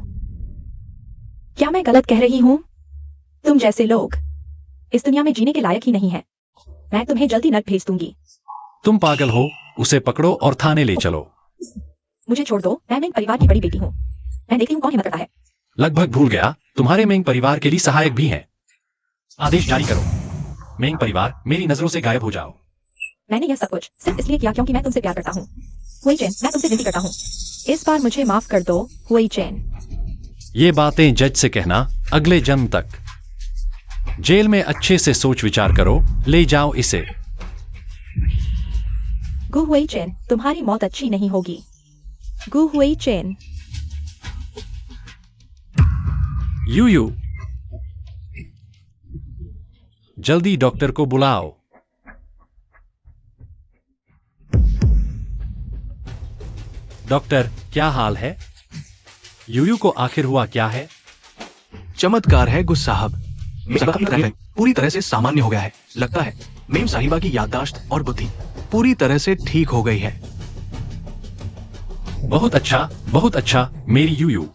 क्या मैं गलत कह रही हूं? तुम जैसे लोग इस दुनिया में जीने के लायक ही नहीं है। मैं तुम्हें जल्दी नर्क भेज दूंगी। तुम पागल हो, उसे पकड़ो और थाने ले चलो। मुझे छोड़ दो, मैं मेंग परिवार की बड़ी बेटी हूँ। मैं देखती हूँ कौन हिम्मत करता है। लगभग भूल गया, तुम्हारे मेंग परिवार के लिए सहायक भी हैं। आदेश जारी करो। मेंग परिवार, मेरी नजरों से गायब हो जाओ। मैंने यह सब कुछ सिर्फ इसलिए किया क्योंकि मैं तुमसे प्यार करता हूँ। हुई चैन, मैं तुमसे विनती करता हूँ, इस बार मुझे माफ कर दो। हुई चैन। ये बातें जज से कहना अगले जन्म तक। जेल में अच्छे से सोच विचार करो, ले जाओ इसे। गु हुई चैन, तुम्हारी मौत अच्छी नहीं होगी। गु हुई चैन। यूयू, जल्दी डॉक्टर को बुलाओ। डॉक्टर, क्या हाल है? यूयू को आखिर हुआ क्या है? चमत्कार है गुस साहब, पूरी तरह से सामान्य हो गया है। लगता है मेम साहिबा की याददाश्त और बुद्धि पूरी तरह से ठीक हो गई है। बहुत अच्छा मेरी यूयू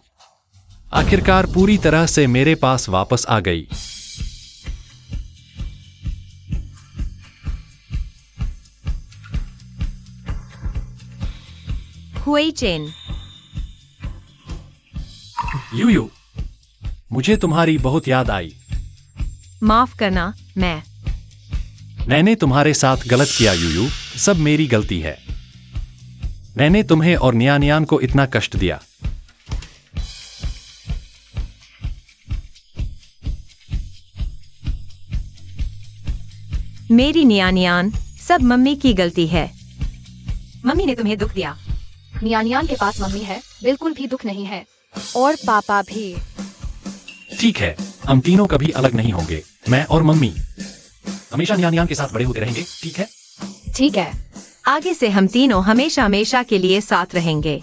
आखिरकार पूरी तरह से मेरे पास वापस आ गई। हुई चेन। यूयू, मुझे तुम्हारी बहुत याद आई। माफ करना, मैंने तुम्हारे साथ गलत किया यूयू, सब मेरी गलती है। मैंने तुम्हें और नियानियान को इतना कष्ट दिया। मेरी नियानियान, सब मम्मी की गलती है। मम्मी ने तुम्हें दुख दिया। नियानियान के पास मम्मी है, बिल्कुल भी दुख नहीं है, और पापा भी। ठीक है, हम तीनों कभी अलग नहीं होंगे। मैं और मम्मी हमेशा नियानियान के साथ बड़े होते रहेंगे, ठीक है? ठीक है। आगे से हम तीनों हमेशा हमेशा के लिए साथ रहेंगे।